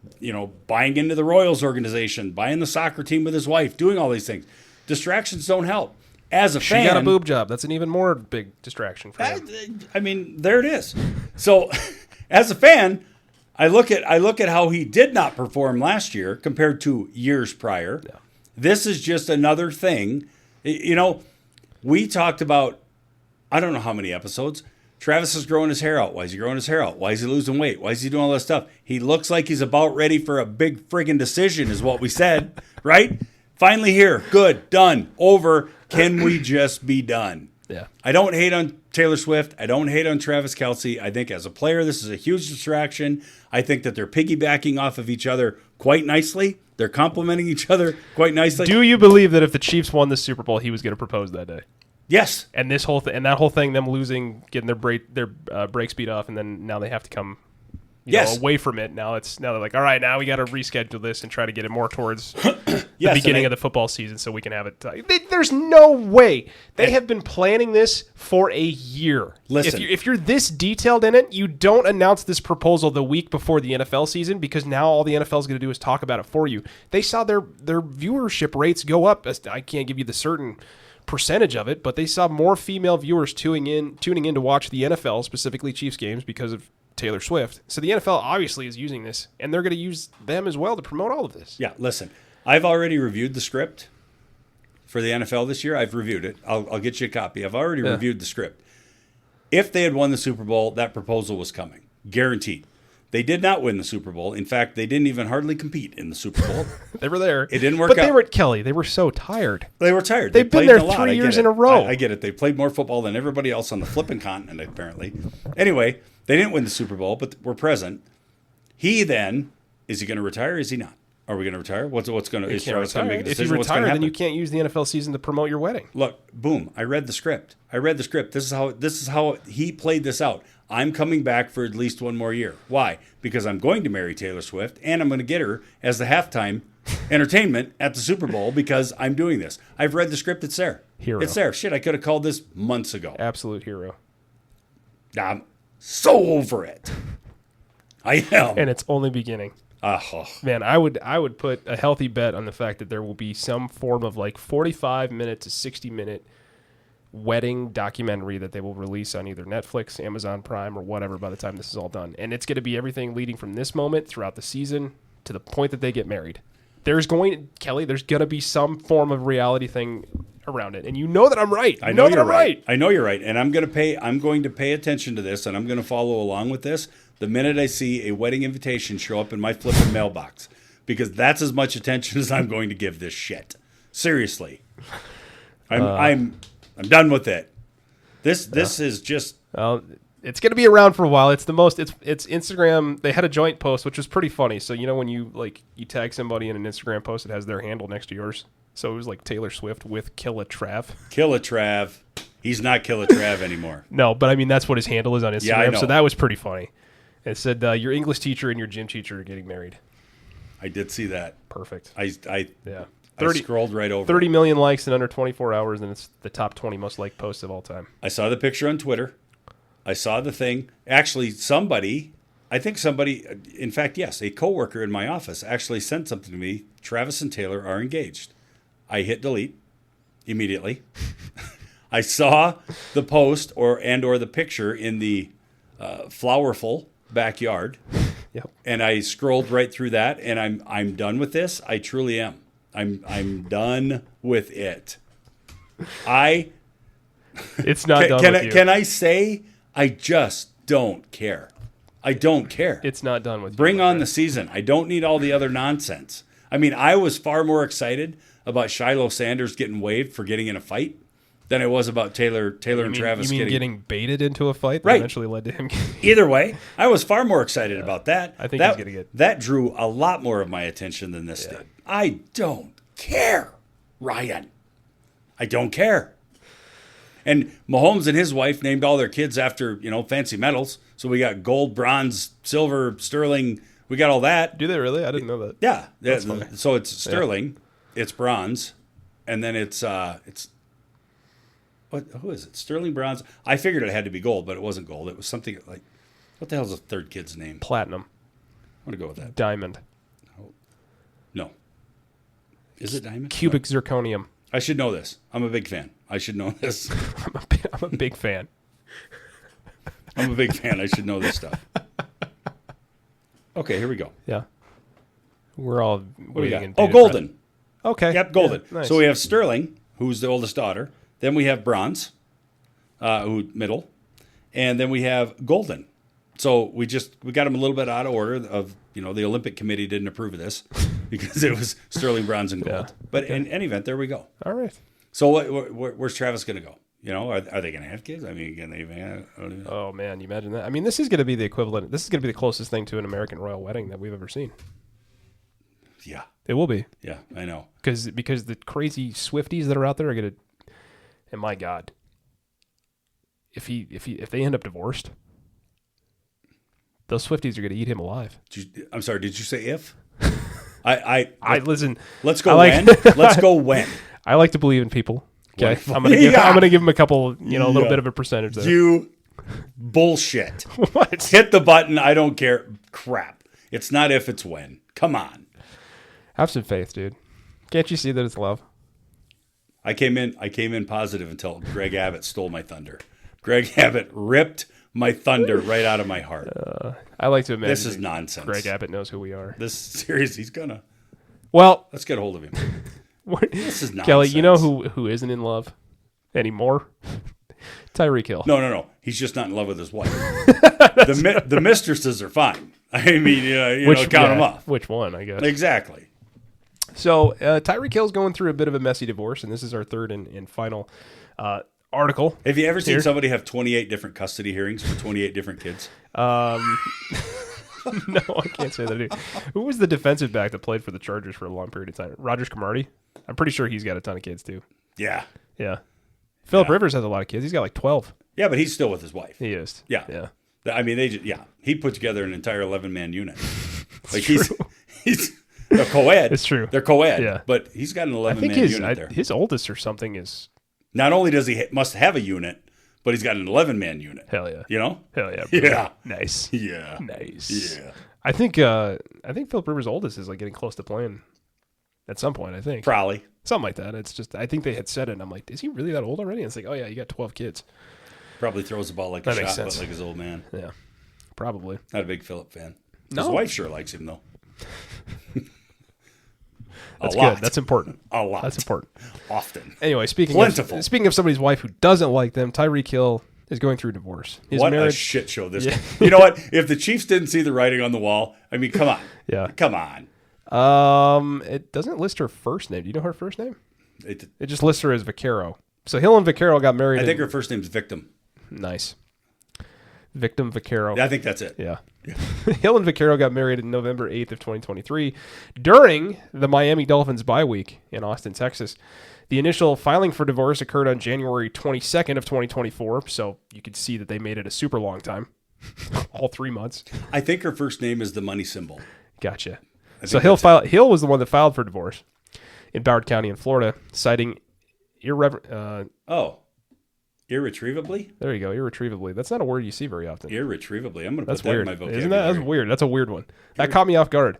buying into the Royals organization, buying the soccer team with his wife, doing all these things. Distractions don't help. As a fan, she got a boob job. That's an even more big distraction for him. I mean, there it is. So, as a fan, I look at how he did not perform last year compared to years prior. Yeah. This is just another thing. We talked about, I don't know how many episodes, Travis is growing his hair out. Why is he growing his hair out? Why is he losing weight? Why is he doing all this stuff? He looks like he's about ready for a big friggin' decision is what we said, right? Finally here. Good. Done. Over. Can we just be done? Yeah. I don't hate on Taylor Swift. I don't hate on Travis Kelce. I think as a player, this is a huge distraction. I think that they're piggybacking off of each other quite nicely. They're complimenting each other quite nicely. Do you believe that if the Chiefs won the Super Bowl, he was going to propose that day? Yes. And this whole that whole thing, them losing, getting their break speed off, and then now they have to come away from it. Now they're like, all right, now we got to reschedule this and try to get it more towards the beginning of the football season so we can have it. There's no way. They have been planning this for a year. Listen. If you're this detailed in it, you don't announce this proposal the week before the NFL season, because now all the NFL is going to do is talk about it for you. They saw their viewership rates go up. I can't give you the certain percentage of it, but they saw more female viewers tuning in to watch the NFL, specifically Chiefs games, because of Taylor Swift. So the NFL obviously is using this, and they're going to use them as well to promote all of this. Yeah, listen, I've already reviewed the script for the NFL this year. I've reviewed it. I'll get you a copy. I've already reviewed the script. If they had won the Super Bowl, that proposal was coming. Guaranteed. They did not win the Super Bowl. In fact, they didn't even hardly compete in the Super Bowl. They were there. It didn't work out. But they were, Kelly, they were so tired. They were tired. They've been there 3 years in a row. I get it. They played more football than everybody else on the flipping continent, apparently. Anyway, they didn't win the Super Bowl, but were present. He then, is he going to retire or is he not? Are we going to retire? What's going to make a decision? If you retire, then you can't use the NFL season to promote your wedding. Look, boom, I read the script. This is how he played this out. I'm coming back for at least one more year. Why? Because I'm going to marry Taylor Swift, and I'm going to get her as the halftime entertainment at the Super Bowl because I'm doing this. I've read the script. It's there. Hero. It's there. Shit, I could have called this months ago. Absolute hero. I'm so over it. I am. And it's only beginning. Man, I would put a healthy bet on the fact that there will be some form of like 45-minute to 60-minute wedding documentary that they will release on either Netflix, Amazon Prime, or whatever by the time this is all done. And it's going to be everything leading from this moment throughout the season to the point that they get married. There's going to be some form of reality thing around it. And you know that I'm right. I know you're right. I know you're right. And I'm going to pay attention to this, and I'm going to follow along with this the minute I see a wedding invitation show up in my flipping mailbox, because that's as much attention as I'm going to give this shit. Seriously. I'm done with it. This is just it's going to be around for a while. It's Instagram. They had a joint post, which was pretty funny. So, when you tag somebody in an Instagram post, it has their handle next to yours. So it was like Taylor Swift with Killa Trav. Killa Trav. He's not Killa Trav anymore. No, but I mean, that's what his handle is on Instagram. Yeah, I know. So that was pretty funny. It said, your English teacher and your gym teacher are getting married. I did see that. Perfect. I I scrolled right over 30 million likes in under 24 hours, and it's the top 20 most liked posts of all time. I saw the picture on Twitter. I saw the thing. Actually, in fact, yes, a coworker in my office actually sent something to me. Travis and Taylor are engaged. I hit delete immediately. I saw the post or the picture in the flowerful backyard. Yep. And I scrolled right through that, and I'm done with this. I truly am. I'm done with it. It's not done with you. Can I say I just don't care? I don't care. It's not done with you. Bring on the season. I don't need all the other nonsense. I mean, I was far more excited about Shiloh Sanders getting waived for getting in a fight than I was about Taylor and Travis getting baited into a fight that right. eventually led to him. Either way, I was far more excited about that. I think he's going to get that drew a lot more of my attention than this did. I don't care, Ryan. I don't care. And Mahomes and his wife named all their kids after, fancy medals. So we got gold, bronze, silver, sterling. We got all that. Do they really? I didn't know that. Yeah. So it's sterling, it's bronze, and then it's who is it? Sterling, bronze. I figured it had to be gold, but it wasn't gold. It was something like, what the hell's the third kid's name? Platinum. I'm going to go with that. Diamond. No. Is it diamond? Cubic zirconium. I should know this. I'm a big fan. I should know this. I'm a big fan. I'm a big fan. I should know this stuff. Okay, here we go. Yeah. We're all waiting in golden. Okay. Yep, golden. Yeah, nice. So we have Sterling, who's the oldest daughter. Then we have bronze, who middle, and then we have golden. So we got them a little bit out of order. The Olympic Committee didn't approve of this because it was sterling, bronze, and gold. Yeah. But in any event, there we go. All right. So where's Travis going to go? Are they going to have kids? I mean, can they even have? Oh man, you imagine that? I mean, this is going to be the equivalent. This is going to be the closest thing to an American royal wedding that we've ever seen. Yeah, it will be. Yeah, I know. Because the crazy Swifties that are out there are going to. And my God, if they end up divorced, those Swifties are going to eat him alive. I'm sorry. Did you say if? I listen. Let's go when. Let's go when. I like to believe in people. Okay, I'm gonna give him a couple. A little bit of a percentage there. You bullshit. What? Hit the button. I don't care. Crap. It's not if. It's when. Come on. Have some faith, dude. Can't you see that it's love? I came in positive until Greg Abbott stole my thunder. Greg Abbott ripped my thunder right out of my heart. I like to imagine this is nonsense. Greg Abbott knows who we are. This series, he's gonna. Well, let's get a hold of him. This is nonsense. Kelly, you know who isn't in love anymore? Tyreek Hill. No. He's just not in love with his wife. the mistresses are fine. I mean, count them off. Which one? I guess exactly. So Tyreek Hill's going through a bit of a messy divorce, and this is our third and final article. Have you ever seen somebody have 28 different custody hearings for 28 different kids? No, I can't say that. Dude. Who was the defensive back that played for the Chargers for a long period of time? Rogers Cromartie? I'm pretty sure he's got a ton of kids, too. Yeah. Phillip Rivers has a lot of kids. He's got like 12. Yeah, but he's still with his wife. He is. Yeah. I mean, he put together an entire 11-man unit. Like true. he's they're co-ed. It's true. They're co-ed. Yeah. But he's got an 11-man unit there. His oldest or something is. Not only does he must have a unit, but he's got an 11-man unit. Hell yeah. You know? Hell yeah. Bro. Yeah. Nice. Yeah. Nice. Yeah. I think Philip Rivers' oldest is like getting close to playing at some point. I think Probably. something like that. It's just I think they had said it. And I'm like, is he really that old already? And it's like, oh yeah, you got 12 kids. Probably throws the ball like That a makes shot, but sense. like his old man. Yeah, probably. Not a big Philip fan. No. His wife sure likes him, though. That's lot. good. That's important. A lot. That's important. Often. Anyway, speaking of somebody's wife who doesn't like them, Tyreek Hill is going through divorce. His What a marriage, shit show this is. You know what? If the Chiefs didn't see the writing on the wall, I mean, come on. Yeah. Come on. It doesn't list her first name. Do you know her first name? It, It just lists her as Vaccaro. So Hill and Vaccaro got married. I think her first name's Victim. Nice. Victim Vaccaro. I think that's it. Yeah. Hill and Vaccaro got married on November 8th of 2023 during the Miami Dolphins bye week in Austin, Texas. The initial filing for divorce occurred on January 22nd of 2024, so you could see that they made it a super long time. All 3 months. I think her first name is the money symbol. Gotcha. I So think Hill was the one that filed for divorce in Broward County in Florida, citing Irretrievably? there you go, irretrievably. That's not a word you see very often. Irretrievably. I'm going to That's put that weird. in my vocabulary. Isn't that? That's weird. That's a weird one. That caught me off guard.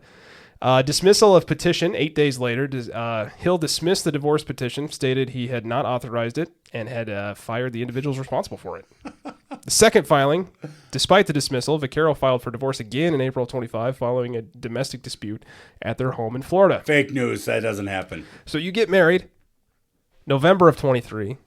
Dismissal of petition 8 days later. Hill dismissed the divorce petition, stated he had not authorized it, and had fired the individuals responsible for it. The second filing, despite the dismissal, Vaccaro filed for divorce again in April 25 following a domestic dispute at their home in Florida. Fake news. That doesn't happen. So you get married November of 23.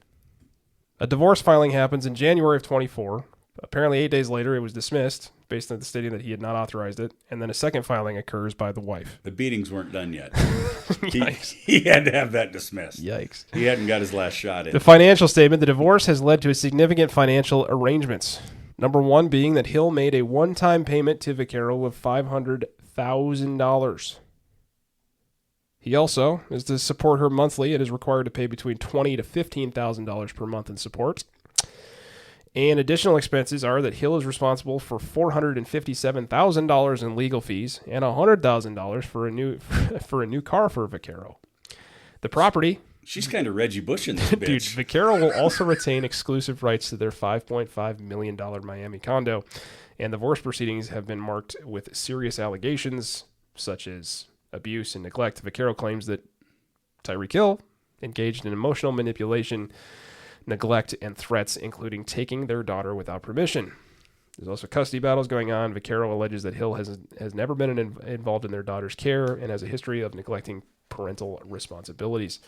A divorce filing happens in January of 24. Apparently 8 days later, it was dismissed based on the stating that he had not authorized it. And then a second filing occurs by the wife. The beatings weren't done yet. Yikes. He had to have that dismissed. Yikes. He hadn't got his last shot in. The financial statement, the divorce has led to significant financial arrangements. Number one being that Hill made a one-time payment to Vaccaro of $500,000. He also is to support her monthly. It is required to pay between $20,000 to $15,000 per month in support. And additional expenses are that Hill is responsible for $457,000 in legal fees and $100,000 for a new car for Vaccaro. The property, She's kind of Reggie Bush in this dude, bitch. Vaccaro will also retain exclusive rights to their $5.5 million Miami condo. And divorce proceedings have been marked with serious allegations such as abuse and neglect. Vaccaro claims that Tyreek Hill engaged in emotional manipulation, neglect, and threats, including taking their daughter without permission. There's also custody battles going on. Vaccaro alleges that Hill has never been involved in their daughter's care and has a history of neglecting parental responsibilities.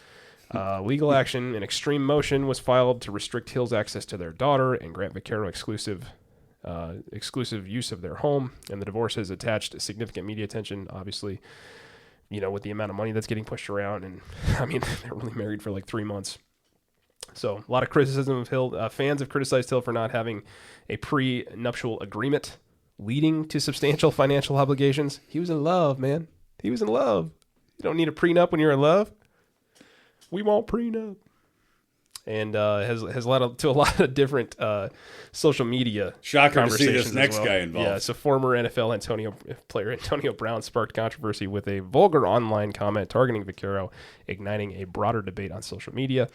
Legal action in extreme motion was filed to restrict Hill's access to their daughter and grant Vaccaro exclusive use of their home. And the divorce has attached significant media attention, obviously, you know, with the amount of money that's getting pushed around. And I mean, they're only married for like 3 months. So a lot of criticism of Hill. Fans have criticized Hill for not having a pre-nuptial agreement leading to substantial financial obligations. He was in love, man. He was in love. You don't need a prenup when you're in love. We want prenup. And has led to a lot of different social media Shocker to see this conversations next as well. guy involved. Yeah, so former NFL player Antonio Brown sparked controversy with a vulgar online comment targeting Vaccaro, igniting a broader debate on social media.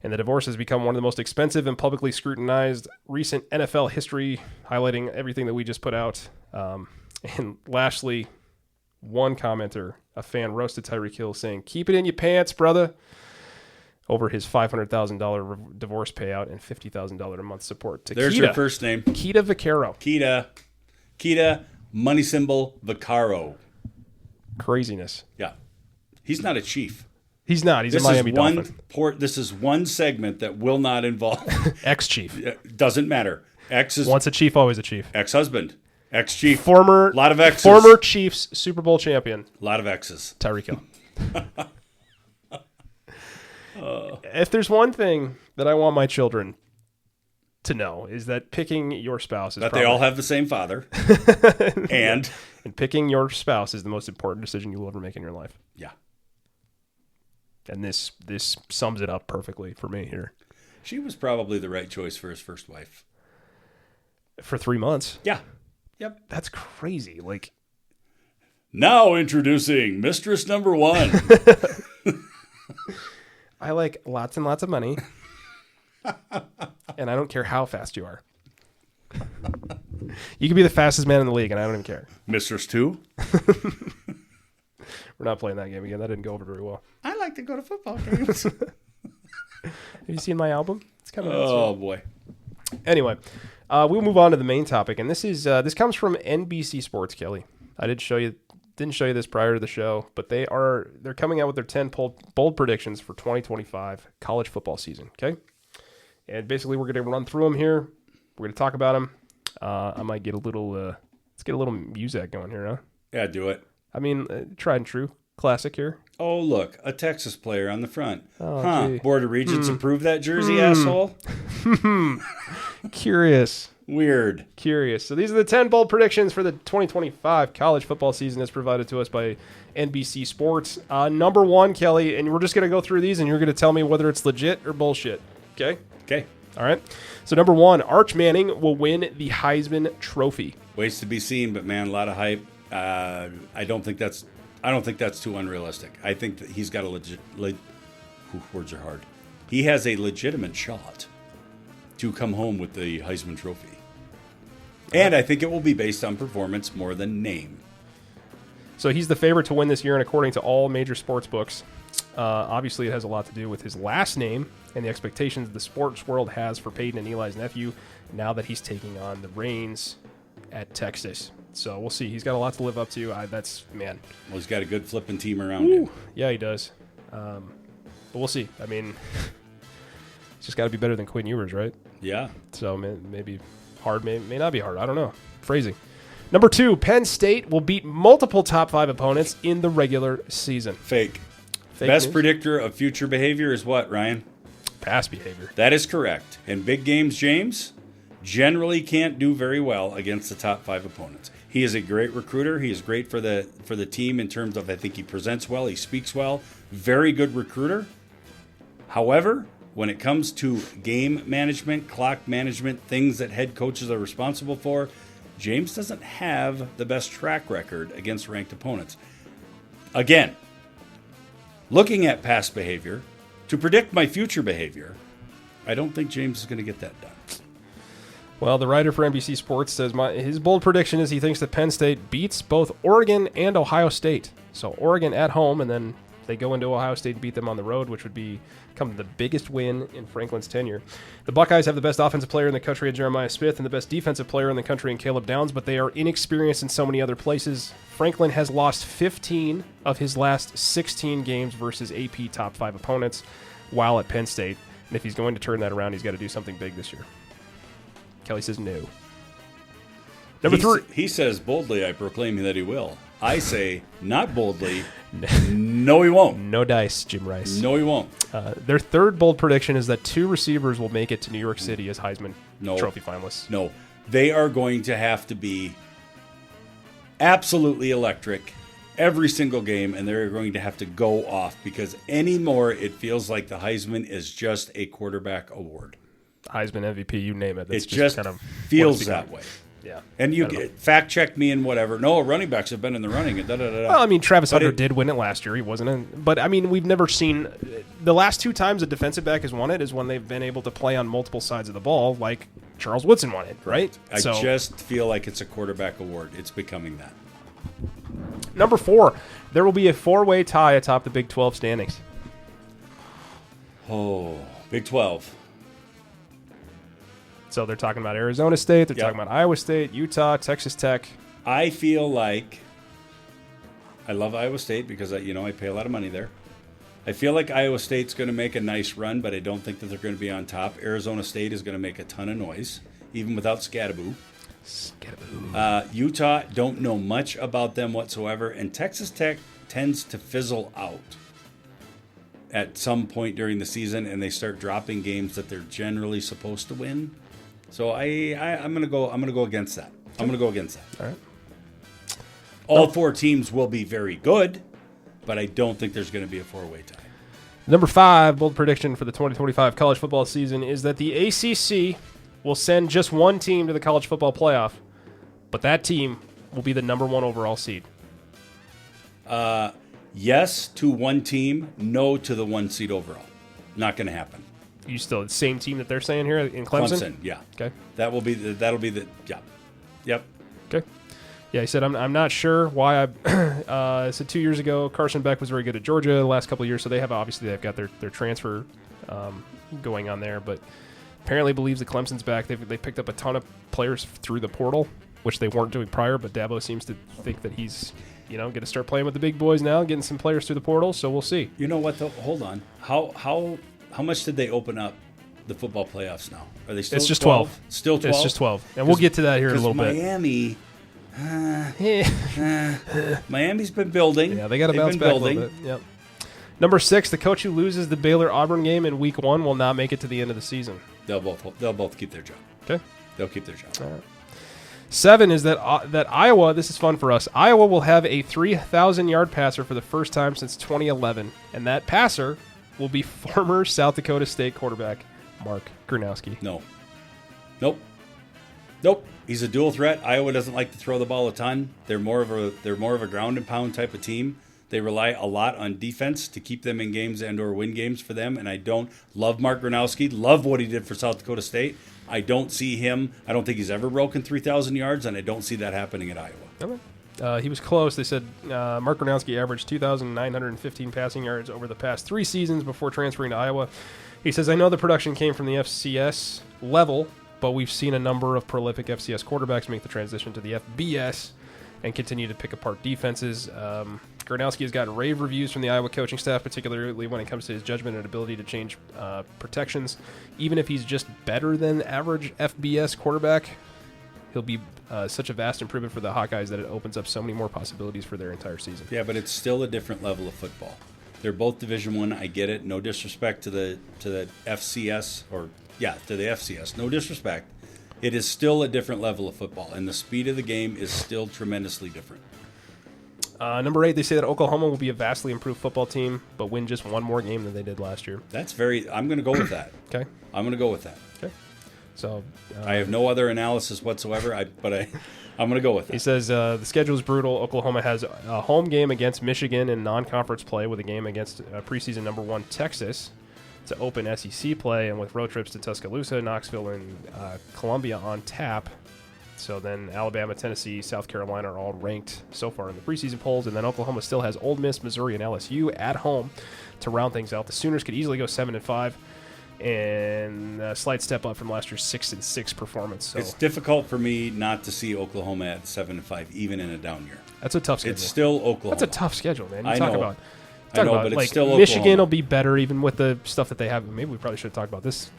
And the divorce has become one of the most expensive and publicly scrutinized recent NFL history, highlighting everything that we just put out. And lastly, one commenter, a fan, roasted Tyreek Hill, saying, "Keep it in your pants, brother," over his $500,000 divorce payout and $50,000 a month support to There's Keita. her first name. Keita Vaccaro. Keita, money symbol, Vaccaro. Craziness. Yeah. He's not a Chief. He's not. He's This a Miami is one Dolphin. This is one segment that will not involve. Ex-Chief. Doesn't matter. Ex is Once a Chief, always a Chief. ex-husband. Ex-Chief. Former lot of X's. Former Chiefs Super Bowl champion. A lot of X's. Tyreek Hill. If there's one thing that I want my children to know is that picking your spouse is That they all have the same father. and picking your spouse is the most important decision you will ever make in your life. yeah. And this sums it up perfectly for me here. She was probably the right choice for his first wife. For 3 months. Yeah. Yep. That's crazy. Like, Now introducing Mistress Number 1. I like lots and lots of money. And I don't care how fast you are. You could be the fastest man in the league, and I don't even care. Mistress 2? We're not playing that game again. That didn't go over very well. I like to go to football games. Have you seen my album? It's coming out Oh, soon. boy. Anyway, we'll move on to the main topic, and this comes from NBC Sports, Kelly. I didn't show you this prior to the show, but they're coming out with their 10 bold predictions for 2025 college football season. Okay, and basically we're going to run through them here. We're going to talk about them. I might get a little let's get a little music going here, huh? Yeah, do it. I mean, tried and true classic here. Oh, look, a Texas player on the front. Oh, gee. Board of Regents approved that jersey, asshole? Curious. Weird. So these are the 10 bold predictions for the 2025 college football season as provided to us by NBC Sports. Number 1, Kelly, and we're just going to go through these, and you're going to tell me whether it's legit or bullshit. Okay? Okay. All right. So number 1, Arch Manning will win the Heisman Trophy. Waits to be seen, but man, a lot of hype. I don't think that's too unrealistic. I think that he's got a words are hard. He has a legitimate shot to come home with the Heisman Trophy. And I think it will be based on performance more than name. So he's the favorite to win this year, and according to all major sports books, obviously it has a lot to do with his last name and the expectations the sports world has for Peyton and Eli's nephew now that he's taking on the reins at Texas. So we'll see. He's got a lot to live up to. Well, he's got a good flipping team around him. Yeah, he does. But we'll see. I mean, it's just got to be better than Quinn Ewers, right? Yeah. So maybe hard, may not be hard. I don't know. Phrasing. Number 2, Penn State will beat multiple top 5 opponents in the regular season. Fake news? Best predictor of future behavior is what, Ryan? Past behavior. That is correct. In big games, James generally can't do very well against the top 5 opponents. He is a great recruiter. He is great for the team in terms of, I think he presents well, he speaks well, very good recruiter. However, when it comes to game management, clock management, things that head coaches are responsible for, James doesn't have the best track record against ranked opponents. Again, looking at past behavior, to predict my future behavior, I don't think James is going to get that done. Well, the writer for NBC Sports says his bold prediction is he thinks that Penn State beats both Oregon and Ohio State. So Oregon at home, and then they go into Ohio State and beat them on the road, which would become the biggest win in Franklin's tenure. The Buckeyes have the best offensive player in the country in Jeremiah Smith and the best defensive player in the country in Caleb Downs, but they are inexperienced in so many other places. Franklin has lost 15 of his last 16 games versus AP top 5 opponents while at Penn State. And if he's going to turn that around, he's got to do something big this year. Kelly says no. Number 3. He says boldly, I proclaim that he will. I say, not boldly, no he won't. No dice, Jim Rice. No he won't. Their third bold prediction is that 2 receivers will make it to New York City as Heisman Trophy finalists. No, they are going to have to be absolutely electric every single game, and they're going to have to go off because anymore it feels like the Heisman is just a quarterback award. Heisman MVP, you name it. That's It just kind of feels that way. Yeah. And you fact check me and whatever. No, running backs have been in the running. And Well, I mean, Travis Hunter did win it last year. He wasn't in. But, I mean, we've never seen – the last 2 times a defensive back has won it is when they've been able to play on multiple sides of the ball, like Charles Woodson won it, right? I just feel like it's a quarterback award. It's becoming that. Number 4, there will be a 4-way tie atop the Big 12 standings. Oh, Big 12. So they're talking about Arizona State, they're talking about Iowa State, Utah, Texas Tech. I feel like I love Iowa State because I pay a lot of money there. I feel like Iowa State's going to make a nice run, but I don't think that they're going to be on top. Arizona State is going to make a ton of noise, even without Scadaboo. Utah, don't know much about them whatsoever, and Texas Tech tends to fizzle out at some point during the season, and they start dropping games that they're generally supposed to win. So I'm gonna go against that. I'm gonna go against that. All right. All 4 teams will be very good, but I don't think there's going to be a 4-way tie. Number 5, bold prediction for the 2025 college football season is that the ACC will send just 1 team to the college football playoff, but that team will be the number 1 overall seed. Yes to 1 team, no to the 1 seed overall. Not going to happen. You still the same team that they're saying here in Clemson? Yeah. Okay. That'll be the Yep. Okay. Yeah, he said, I'm not sure why I said 2 years ago, Carson Beck was very good at Georgia the last couple of years, so they've got their transfer going on there, but apparently believes that Clemson's back. They picked up a ton of players through the portal, which they weren't doing prior, but Dabo seems to think that he's, going to start playing with the big boys now, getting some players through the portal, so we'll see. You know what, though? Hold on. How much did they open up the football playoffs now? Are they still It's just 12? 12. Still 12? It's just 12. And we'll get to that here in a little Miami, bit. Miami's been building. Yeah, they got to bounce back a little bit. Yep. Number 6, the coach who loses the Baylor-Auburn game in Week 1 will not make it to the end of the season. They'll both keep their job. Okay. They'll keep their job. All right. 7 is that Iowa, this is fun for us, Iowa will have a 3,000-yard passer for the first time since 2011, and that passer will be former South Dakota State quarterback Mark Gronowski. No. Nope. He's a dual threat. Iowa doesn't like to throw the ball a ton. They're more of a ground and pound type of team. They rely a lot on defense to keep them in games and or win games for them. And I don't love Mark Gronowski. Love what he did for South Dakota State. I don't see him. I don't think he's ever broken 3,000 yards, and I don't see that happening at Iowa. Okay. He was close. They said Mark Gronowski averaged 2,915 passing yards over the past 3 seasons before transferring to Iowa. He says, I know the production came from the FCS level, but we've seen a number of prolific FCS quarterbacks make the transition to the FBS and continue to pick apart defenses. Gronowski has gotten rave reviews from the Iowa coaching staff, particularly when it comes to his judgment and ability to change protections. Even if he's just better than average FBS quarterback, he'll be such a vast improvement for the Hawkeyes that it opens up so many more possibilities for their entire season. Yeah, but it's still a different level of football. They're both Division I. I get it. No disrespect to the FCS to the FCS. No disrespect. It is still a different level of football, and the speed of the game is still tremendously different. Number 8, they say that Oklahoma will be a vastly improved football team, but win just one more game than they did last year. I'm going to go with that. Okay. I'm going to go with that. Okay. So I have no other analysis whatsoever, but I'm going to go with that. He says the schedule is brutal. Oklahoma has a home game against Michigan in non-conference play with a game against preseason number 1 Texas to open SEC play, and with road trips to Tuscaloosa, Knoxville, and Columbia on tap. So then Alabama, Tennessee, South Carolina are all ranked so far in the preseason polls, and then Oklahoma still has Ole Miss, Missouri, and LSU at home to round things out. The Sooners could easily go 7-5, and a slight step up from last year's 6-6 performance. So it's difficult for me not to see Oklahoma at 7-5, even in a down year. That's a tough schedule. It's still Oklahoma. That's a tough schedule, man. I know, but it's still Michigan Oklahoma. will be better, even with the stuff that they have. Maybe we probably should have talked about this.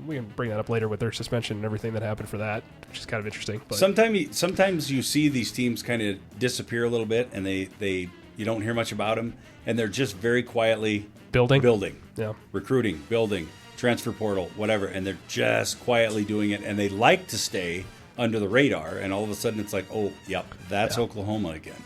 We can bring that up later with their suspension and everything that happened for that, which is kind of interesting. But Sometimes you see these teams kind of disappear a little bit, and you don't hear much about them, and they're just very quietly building, yeah, recruiting, building, transfer portal, whatever, and they're just quietly doing it, and they like to stay under the radar, and all of a sudden it's like, oh, yep, that's Oklahoma again.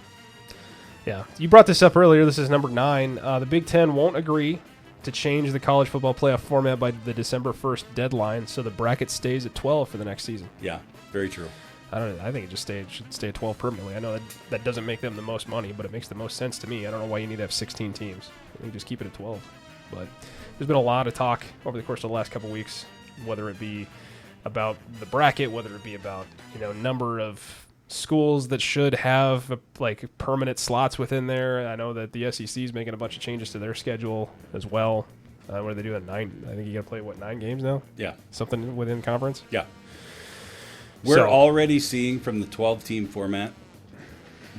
Yeah, you brought this up earlier. This is number 9. The Big Ten won't agree to change the college football playoff format by the December 1st deadline, so the bracket stays at 12 for the next season. Yeah, very true. I think it should stay at 12 permanently. I know that doesn't make them the most money, but it makes the most sense to me. I don't know why you need to have 16 teams. I think just keep it at 12. But there's been a lot of talk over the course of the last couple of weeks, whether it be about the bracket, whether it be about number of schools that should have permanent slots within there. I know that the SEC is making a bunch of changes to their schedule as well. What do they do at 9? I think you got to play 9 games now. Yeah, something within conference. Yeah, we're already seeing from the 12-team format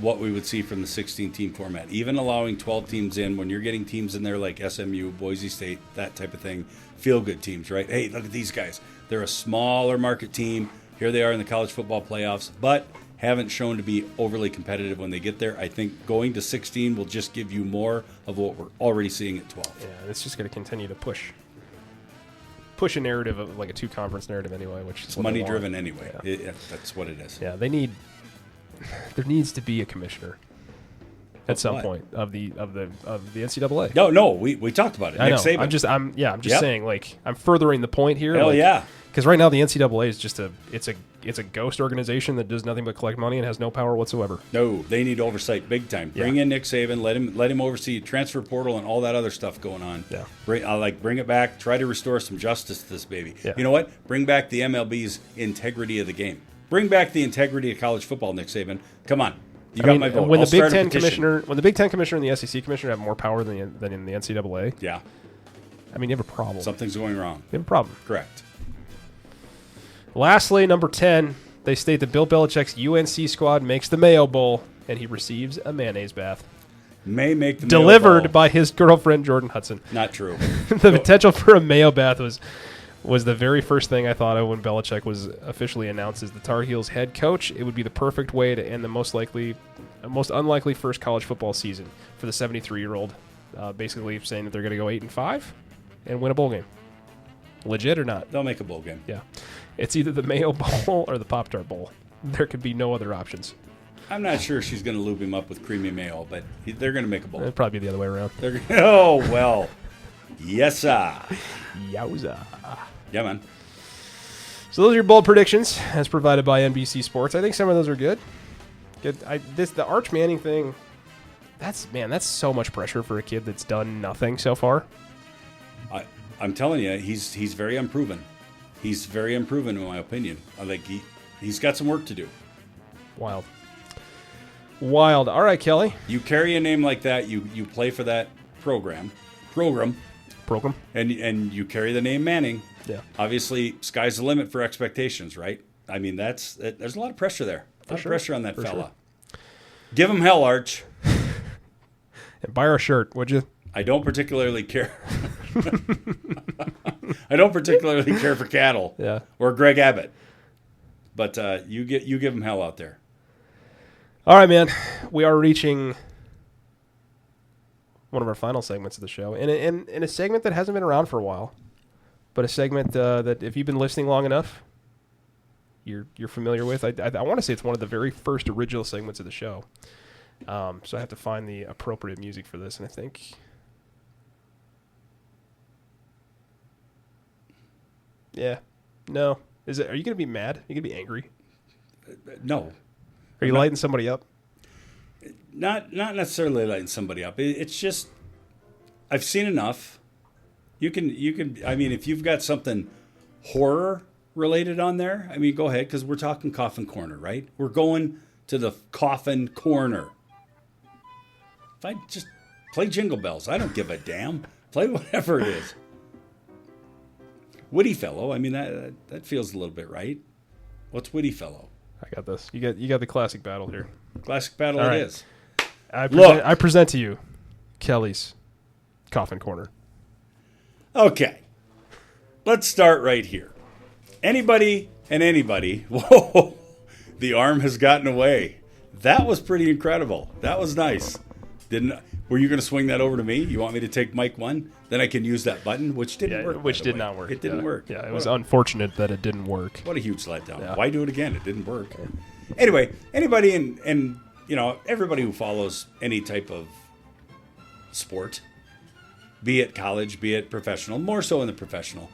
what we would see from the 16-team format. Even allowing 12 teams in, when you're getting teams in there like SMU, Boise State, that type of thing, feel-good teams, right? Hey, look at these guys. They're a smaller market team. Here they are in the college football playoffs, but haven't shown to be overly competitive when they get there. I think going to 16 will just give you more of what we're already seeing at 12. Yeah, it's just going to continue to push a narrative of like a 2-conference narrative anyway, which is money driven anyway. Yeah. That's what it is. Yeah, there needs to be a commissioner at some point of the NCAA. No, we talked about it. I know. Nick Saban. I'm just saying, I'm furthering the point here. Hell yeah. Because right now the NCAA is just it's a ghost organization that does nothing but collect money and has no power whatsoever. No, they need oversight big time. Bring in Nick Saban, let him oversee transfer portal and all that other stuff going on. Yeah. Bring it back. Try to restore some justice to this baby. Yeah. You know what? Bring back the MLB's integrity of the game. Bring back the integrity of college football, Nick Saban. Come on. You got my vote. When I'll the Big start a Ten petition. Commissioner and the SEC commissioner have more power than in the NCAA, Yeah. I mean, you have a problem. Something's going wrong. You have a problem. Correct. Lastly, number 10, they state that Bill Belichick's UNC squad makes the Mayo Bowl, and he receives a mayonnaise bath. May make the Delivered Mayo Bowl. by his girlfriend, Jordan Hudson. Not true. The potential for a Mayo bath was the very first thing I thought of when Belichick was officially announced as the Tar Heels head coach. It would be the perfect way to end the most unlikely first college football season for the 73-year-old, basically saying that they're going to go 8-5 and win a bowl game. Legit or not? They'll make a bowl game. Yeah. It's either the Mayo Bowl or the Pop-Tart Bowl. There could be no other options. I'm not sure she's going to lube him up with creamy mayo, but they're going to make a bowl. It'd probably be the other way around. Oh, well. Yes, sir. Yowza. Yeah, man. So those are your bold predictions, as provided by NBC Sports. I think some of those are good. The Arch Manning thing, that's so much pressure for a kid that's done nothing so far. I'm telling you, he's very unproven. He's very unproven, in my opinion. I think he's got some work to do. Wild. All right, Kelly. You carry a name like that, you play for that program, and you carry the name Manning. Yeah. Obviously, sky's the limit for expectations, right? I mean, there's a lot of pressure there. A lot of pressure on that fella. Sure. Give him hell, Arch. And buy our shirt, would you? I don't particularly care. I don't particularly care for cattle. Yeah. Or Greg Abbott. But you give him hell out there. All right, man. We are reaching one of our final segments of the show, in a segment that hasn't been around for a while, but a segment that if you've been listening long enough, you're familiar with. I want to say it's one of the very first original segments of the show. So I have to find the appropriate music for this, and I think. Yeah. No. Are you going to be mad? Are you going to be angry? No. Are you lighting somebody up? Not necessarily lighting somebody up. It's just I've seen enough. You can. I mean, if you've got something horror related on there, I mean, go ahead, because we're talking coffin corner, right? We're going to the coffin corner. If I just play Jingle Bells, I don't give a damn. Play whatever it is. Witty Fellow. I mean, that feels a little bit right. What's Witty Fellow? I got this. You got the classic battle here. Classic battle All it right. is. I present to you Kelly's Coffin Corner. Okay. Let's start right here. Anybody and anybody. Whoa. The arm has gotten away. That was pretty incredible. That was nice. Were you going to swing that over to me? You want me to take mic 1? Then I can use that button, which didn't work. Which did not work. It didn't work. Yeah, it was unfortunate that it didn't work. What a huge letdown. Yeah. Why do it again? It didn't work. Anyway, anybody and everybody who follows any type of sport, be it college, be it professional, more so in the professional,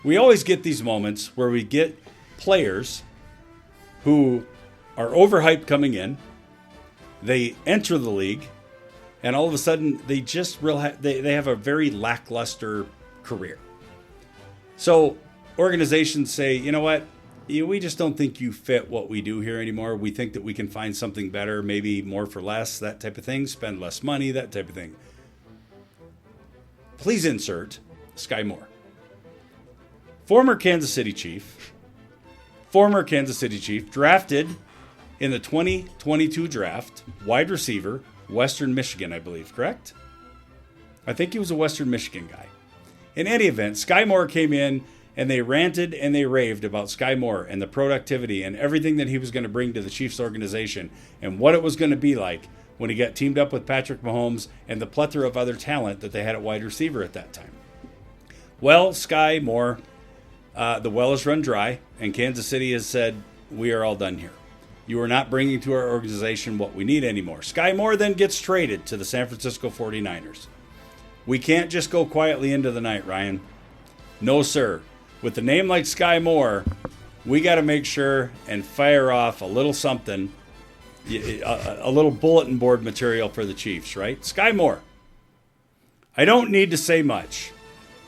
we always get these moments where we get players who are overhyped coming in, they enter the league, and all of a sudden they just they have a very lackluster career. So organizations say, you know what? We just don't think you fit what we do here anymore. We think that we can find something better, maybe more for less, that type of thing, spend less money, that type of thing. Please insert Sky Moore. Former Kansas City Chief, drafted in the 2022 draft, wide receiver, Western Michigan, I believe, correct? I think he was a Western Michigan guy. In any event, Sky Moore came in and they ranted and they raved about Sky Moore and the productivity and everything that he was going to bring to the Chiefs organization and what it was going to be like when he got teamed up with Patrick Mahomes and the plethora of other talent that they had at wide receiver at that time. Well, Sky Moore, the well has run dry, and Kansas City has said, we are all done here. You are not bringing to our organization what we need anymore. Sky Moore then gets traded to the San Francisco 49ers. We can't just go quietly into the night, Ryan. No, sir. With a name like Sky Moore, we got to make sure and fire off a little something, a little bulletin board material for the Chiefs, right? Sky Moore. I don't need to say much.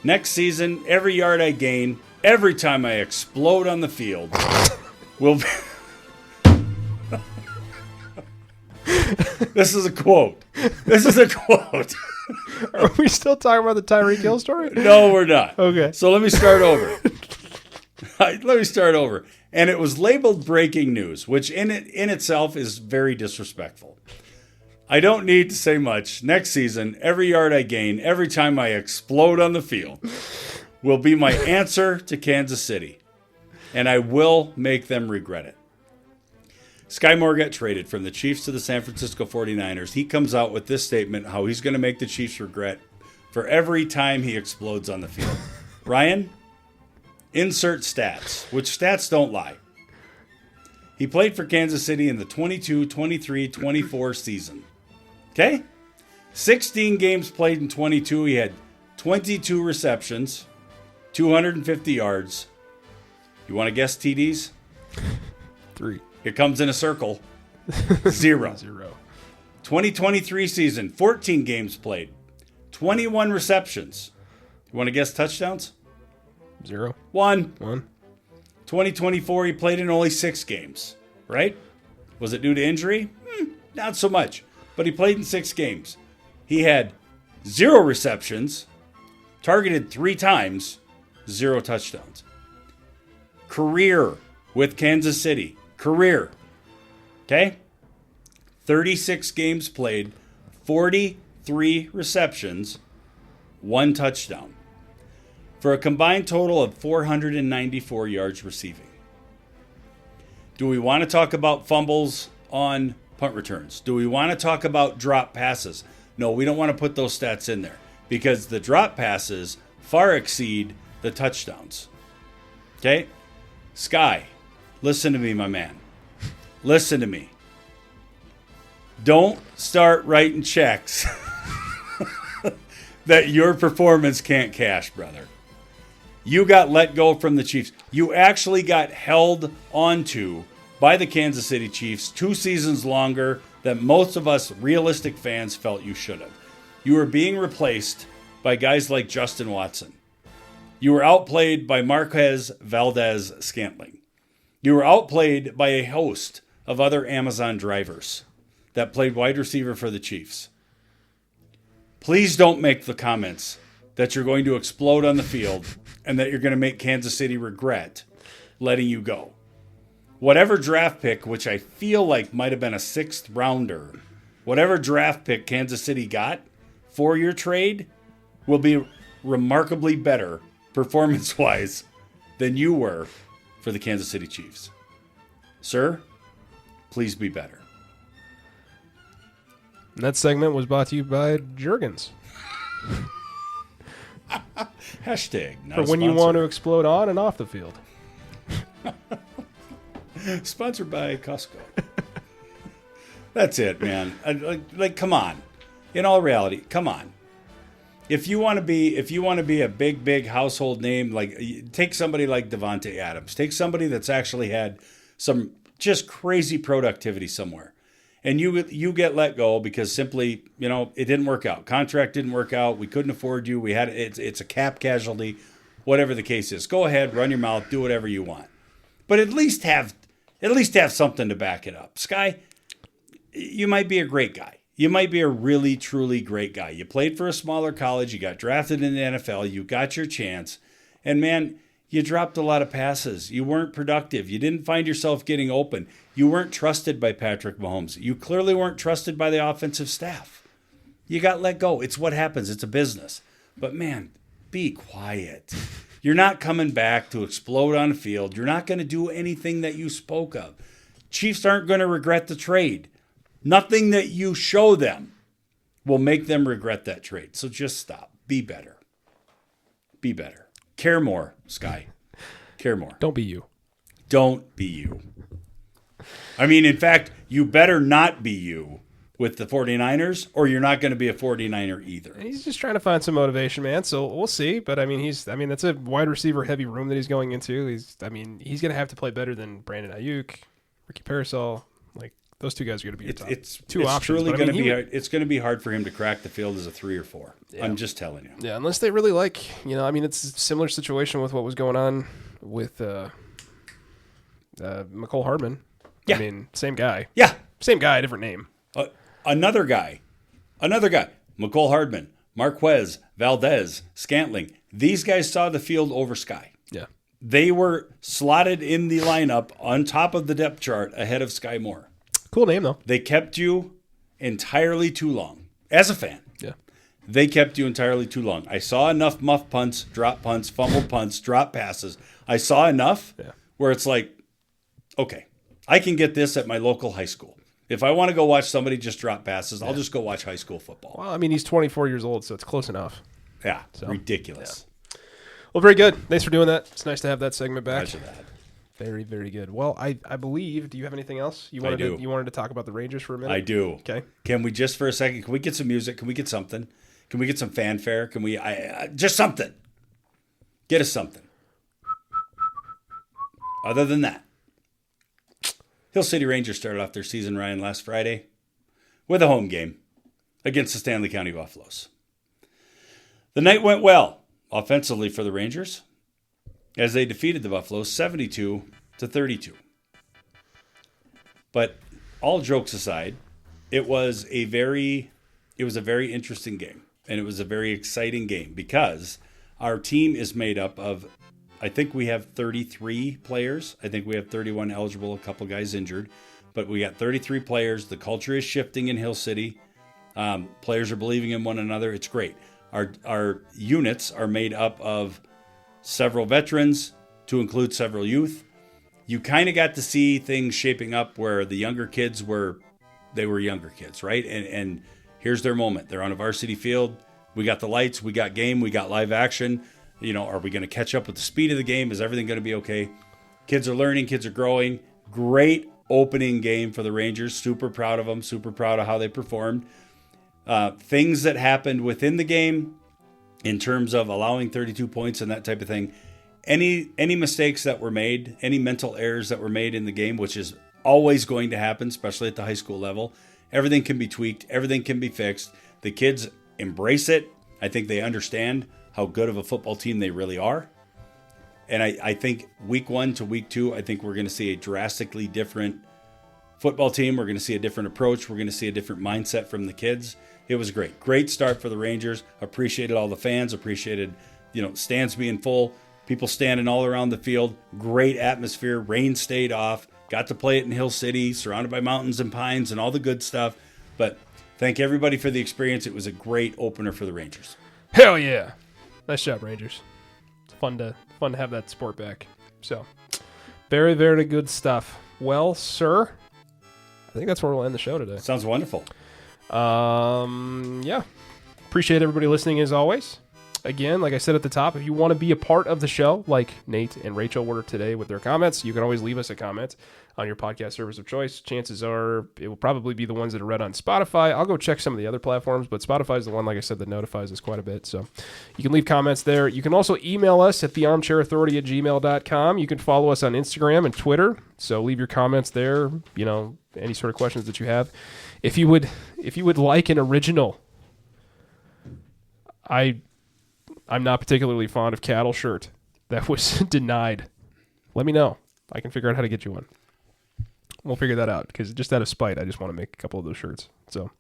Next season, every yard I gain, every time I explode on the field, will This is a quote. Are we still talking about the Tyreek Hill story? No, we're not. Okay. So let me start over. And it was labeled breaking news, which in itself is very disrespectful. I don't need to say much. Next season, every yard I gain, every time I explode on the field, will be my answer to Kansas City. And I will make them regret it. Sky Moore got traded from the Chiefs to the San Francisco 49ers. He comes out with this statement, how he's going to make the Chiefs regret for every time he explodes on the field. Ryan, insert stats, which stats don't lie. He played for Kansas City in the 22, 23, 24 season. Okay? 16 games played in 22. He had 22 receptions, 250 yards. You want to guess TDs? 3. It comes in a circle. 0. 2023 season, 14 games played, 21 receptions. You want to guess touchdowns? 0. 1. 2024, he played in only 6 games, right? Was it due to injury? Not so much. But he played in 6 games. He had 0 receptions, targeted 3 times, 0 touchdowns. Career with Kansas City. Career. Okay? 36 games played, 43 receptions, 1 touchdown. For a combined total of 494 yards receiving. Do we want to talk about fumbles on punt returns? Do we want to talk about drop passes? No, we don't want to put those stats in there because the drop passes far exceed the touchdowns. Okay? Sky, listen to me, my man. Listen to me. Don't start writing checks that your performance can't cash, brother. You got let go from the Chiefs. You actually got held onto by the Kansas City Chiefs 2 seasons longer than most of us realistic fans felt you should have. You were being replaced by guys like Justin Watson. You were outplayed by Marquez Valdez-Scantling. You were outplayed by a host of other Amazon drivers that played wide receiver for the Chiefs. Please don't make the comments that you're going to explode on the field and that you're going to make Kansas City regret letting you go. Whatever draft pick, which I feel like might have been a 6th rounder, whatever draft pick Kansas City got for your trade will be remarkably better performance-wise than you were for the Kansas City Chiefs. Sir, please be better. And that segment was brought to you by Jergens. Hashtag not for a when you sponsor. want to explode on and off the field. Sponsored by Costco. That's it, man. Like, come on. In all reality, come on. If you want to be a big household name, like take somebody like Devontae Adams. Take somebody that's actually had some just crazy productivity somewhere. And you get let go because simply, it didn't work out. Contract didn't work out. We couldn't afford you. We had it's a cap casualty, whatever the case is. Go ahead, run your mouth, do whatever you want. But at least have something to back it up. Sky, you might be a great guy. You might be a really, truly great guy. You played for a smaller college. You got drafted in the NFL. You got your chance. And, man, you dropped a lot of passes. You weren't productive. You didn't find yourself getting open. You weren't trusted by Patrick Mahomes. You clearly weren't trusted by the offensive staff. You got let go. It's what happens. It's a business. But, man, be quiet. You're not coming back to explode on the field. You're not going to do anything that you spoke of. Chiefs aren't going to regret the trade. Nothing that you show them will make them regret that trade. So just stop. Be better. Be better. Care more, Sky. Care more. Don't be you. Don't be you. I mean, in fact, you better not be you with the 49ers, or you're not going to be a 49er either. He's just trying to find some motivation, man. So we'll see. But that's a wide receiver heavy room that he's going into. He's going to have to play better than Brandon Ayuk, Ricky Parasol. Like, those 2 guys are going to be your top two options. Truly going to be hard. It's going to be hard for him to crack the field as a 3 or 4. Yeah. I'm just telling you. Yeah, unless they really it's a similar situation with what was going on with McCole Hardman. Yeah. I mean, same guy. Yeah. Same guy, different name. Another guy, McCole Hardman, Marquez, Valdez, Scantling. These guys saw the field over Sky. Yeah. They were slotted in the lineup on top of the depth chart ahead of Sky Moore. Cool name, though. They kept you entirely too long. As a fan, Yeah. they kept you entirely too long. I saw enough muff punts, drop punts, fumbled punts, drop passes. I saw enough where it's like, okay, I can get this at my local high school. If I want to go watch somebody just drop passes, I'll just go watch high school football. Well, I mean, he's 24 years old, so it's close enough. Yeah, ridiculous. Yeah. Well, very good. Thanks for doing that. It's nice to have that segment back. Roger that. Very, very good. Well, I believe, do you have anything else? You wanted to talk about the Rangers for a minute? I do. Okay. Can we just for a second, can we get some music? Can we get something? Can we get some fanfare? Can we, just something. Get us something. Other than that, Hill City Rangers started off their season, Ryan, last Friday with a home game against the Stanley County Buffaloes. The night went well offensively for the Rangers as they defeated the Buffaloes 72-32. But all jokes aside, it was a very interesting game, and it was a very exciting game because our team is made up of, I think we have 33 players. I think we have 31 eligible, a couple guys injured, but we got 33 players. The culture is shifting in Hill City. Players are believing in one another. It's great. Our units are made up of several veterans to include several youth. You kind of got to see things shaping up where the younger kids were younger kids, right? And here's their moment. They're on a varsity field. We got the lights. We got game. We got live action. You know, are we going to catch up with the speed of the game? Is everything going to be okay? Kids are learning. Kids are growing. Great opening game for the Rangers. Super proud of them. Super proud of how they performed. Things that happened within the game in terms of allowing 32 points and that type of thing. Any mistakes that were made, any mental errors that were made in the game, which is always going to happen, especially at the high school level, everything can be tweaked. Everything can be fixed. The kids embrace it. I think they understand how good of a football team they really are. And I think week 1 to week 2, I think we're going to see a drastically different football team. We're going to see a different approach. We're going to see a different mindset from the kids. It was great. Great start for the Rangers. Appreciated all the fans. Appreciated, stands being full. People standing all around the field. Great atmosphere. Rain stayed off. Got to play it in Hill City, surrounded by mountains and pines and all the good stuff. But thank everybody for the experience. It was a great opener for the Rangers. Hell yeah. Nice job, Rangers. It's fun to have that sport back. So, very, very good stuff. Well, sir, I think that's where we'll end the show today. Sounds wonderful. Yeah. Appreciate everybody listening as always. Again, like I said at the top, if you want to be a part of the show, like Nate and Rachel were today with their comments, you can always leave us a comment on your podcast service of choice. Chances are it will probably be the ones that are read on Spotify. I'll go check some of the other platforms, but Spotify is the one, like I said, that notifies us quite a bit. So you can leave comments there. You can also email us at thearmchairauthority@gmail.com. You can follow us on Instagram and Twitter. So leave your comments there, any sort of questions that you have. If you would like an original, I'm not particularly fond of cattle shirt that was denied, let me know. I can figure out how to get you one. We'll figure that out because just out of spite, I just want to make a couple of those shirts. So,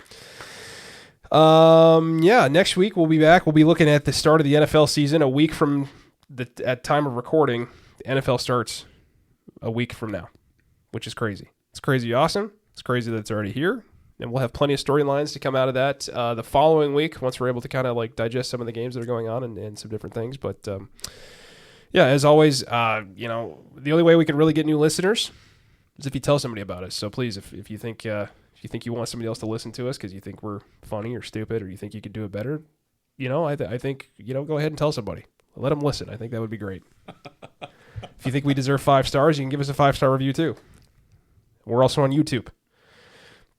next week we'll be back. We'll be looking at the start of the NFL season a week from at time of recording. The NFL starts a week from now, which is crazy. It's crazy awesome. It's crazy that it's already here. And we'll have plenty of storylines to come out of that the following week once we're able to kind of digest some of the games that are going on and some different things. But as always, the only way we can really get new listeners is if you tell somebody about us. So please, if you think you want somebody else to listen to us because you think we're funny or stupid or you think you could do it better, I think go ahead and tell somebody. Let them listen. I think that would be great. If you think we deserve 5 stars, you can give us a 5-star review too. We're also on YouTube.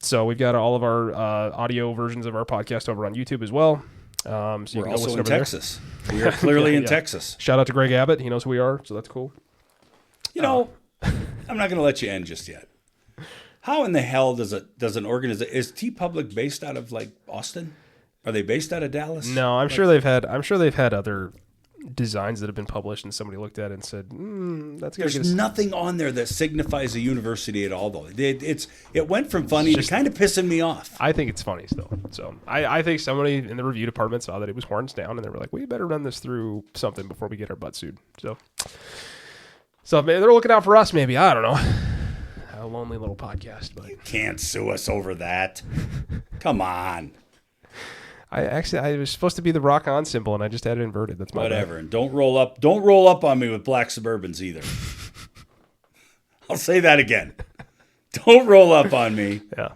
So we've got all of our audio versions of our podcast over on YouTube as well. So you We're can also in over Texas. We are clearly in Texas. Shout out to Greg Abbott. He knows who we are, so that's cool. I'm not going to let you end just yet. How in the hell does an organization, is T-Public based out of Austin? Are they based out of Dallas? No, I'm sure they've had other designs that have been published, and somebody looked at it and said, "That's gonna There's nothing on there that signifies a university at all, though. It went from funny to kind of pissing me off. I think it's funny still. So I think somebody in the review department saw that it was horns down, and they were like, "We better run this through something before we get our butt sued." So maybe they're looking out for us. Maybe, I don't know. A lonely little podcast, but You can't sue us over that. Come on. I was supposed to be the rock on symbol, and I just had it inverted. That's my Whatever. bad. And don't roll up on me with black Suburbans either. I'll say that again. Don't roll up on me. Yeah.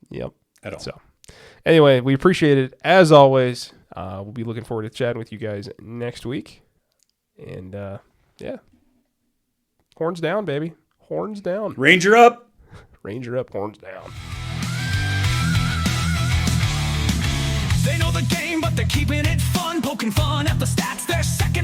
Yep. At all. So anyway, we appreciate it as always. We'll be looking forward to chatting with you guys next week. And yeah. Horns down, baby. Horns down. Ranger up. Ranger up, horns down. They know the game, but they're keeping it fun, poking fun at the stats. They're second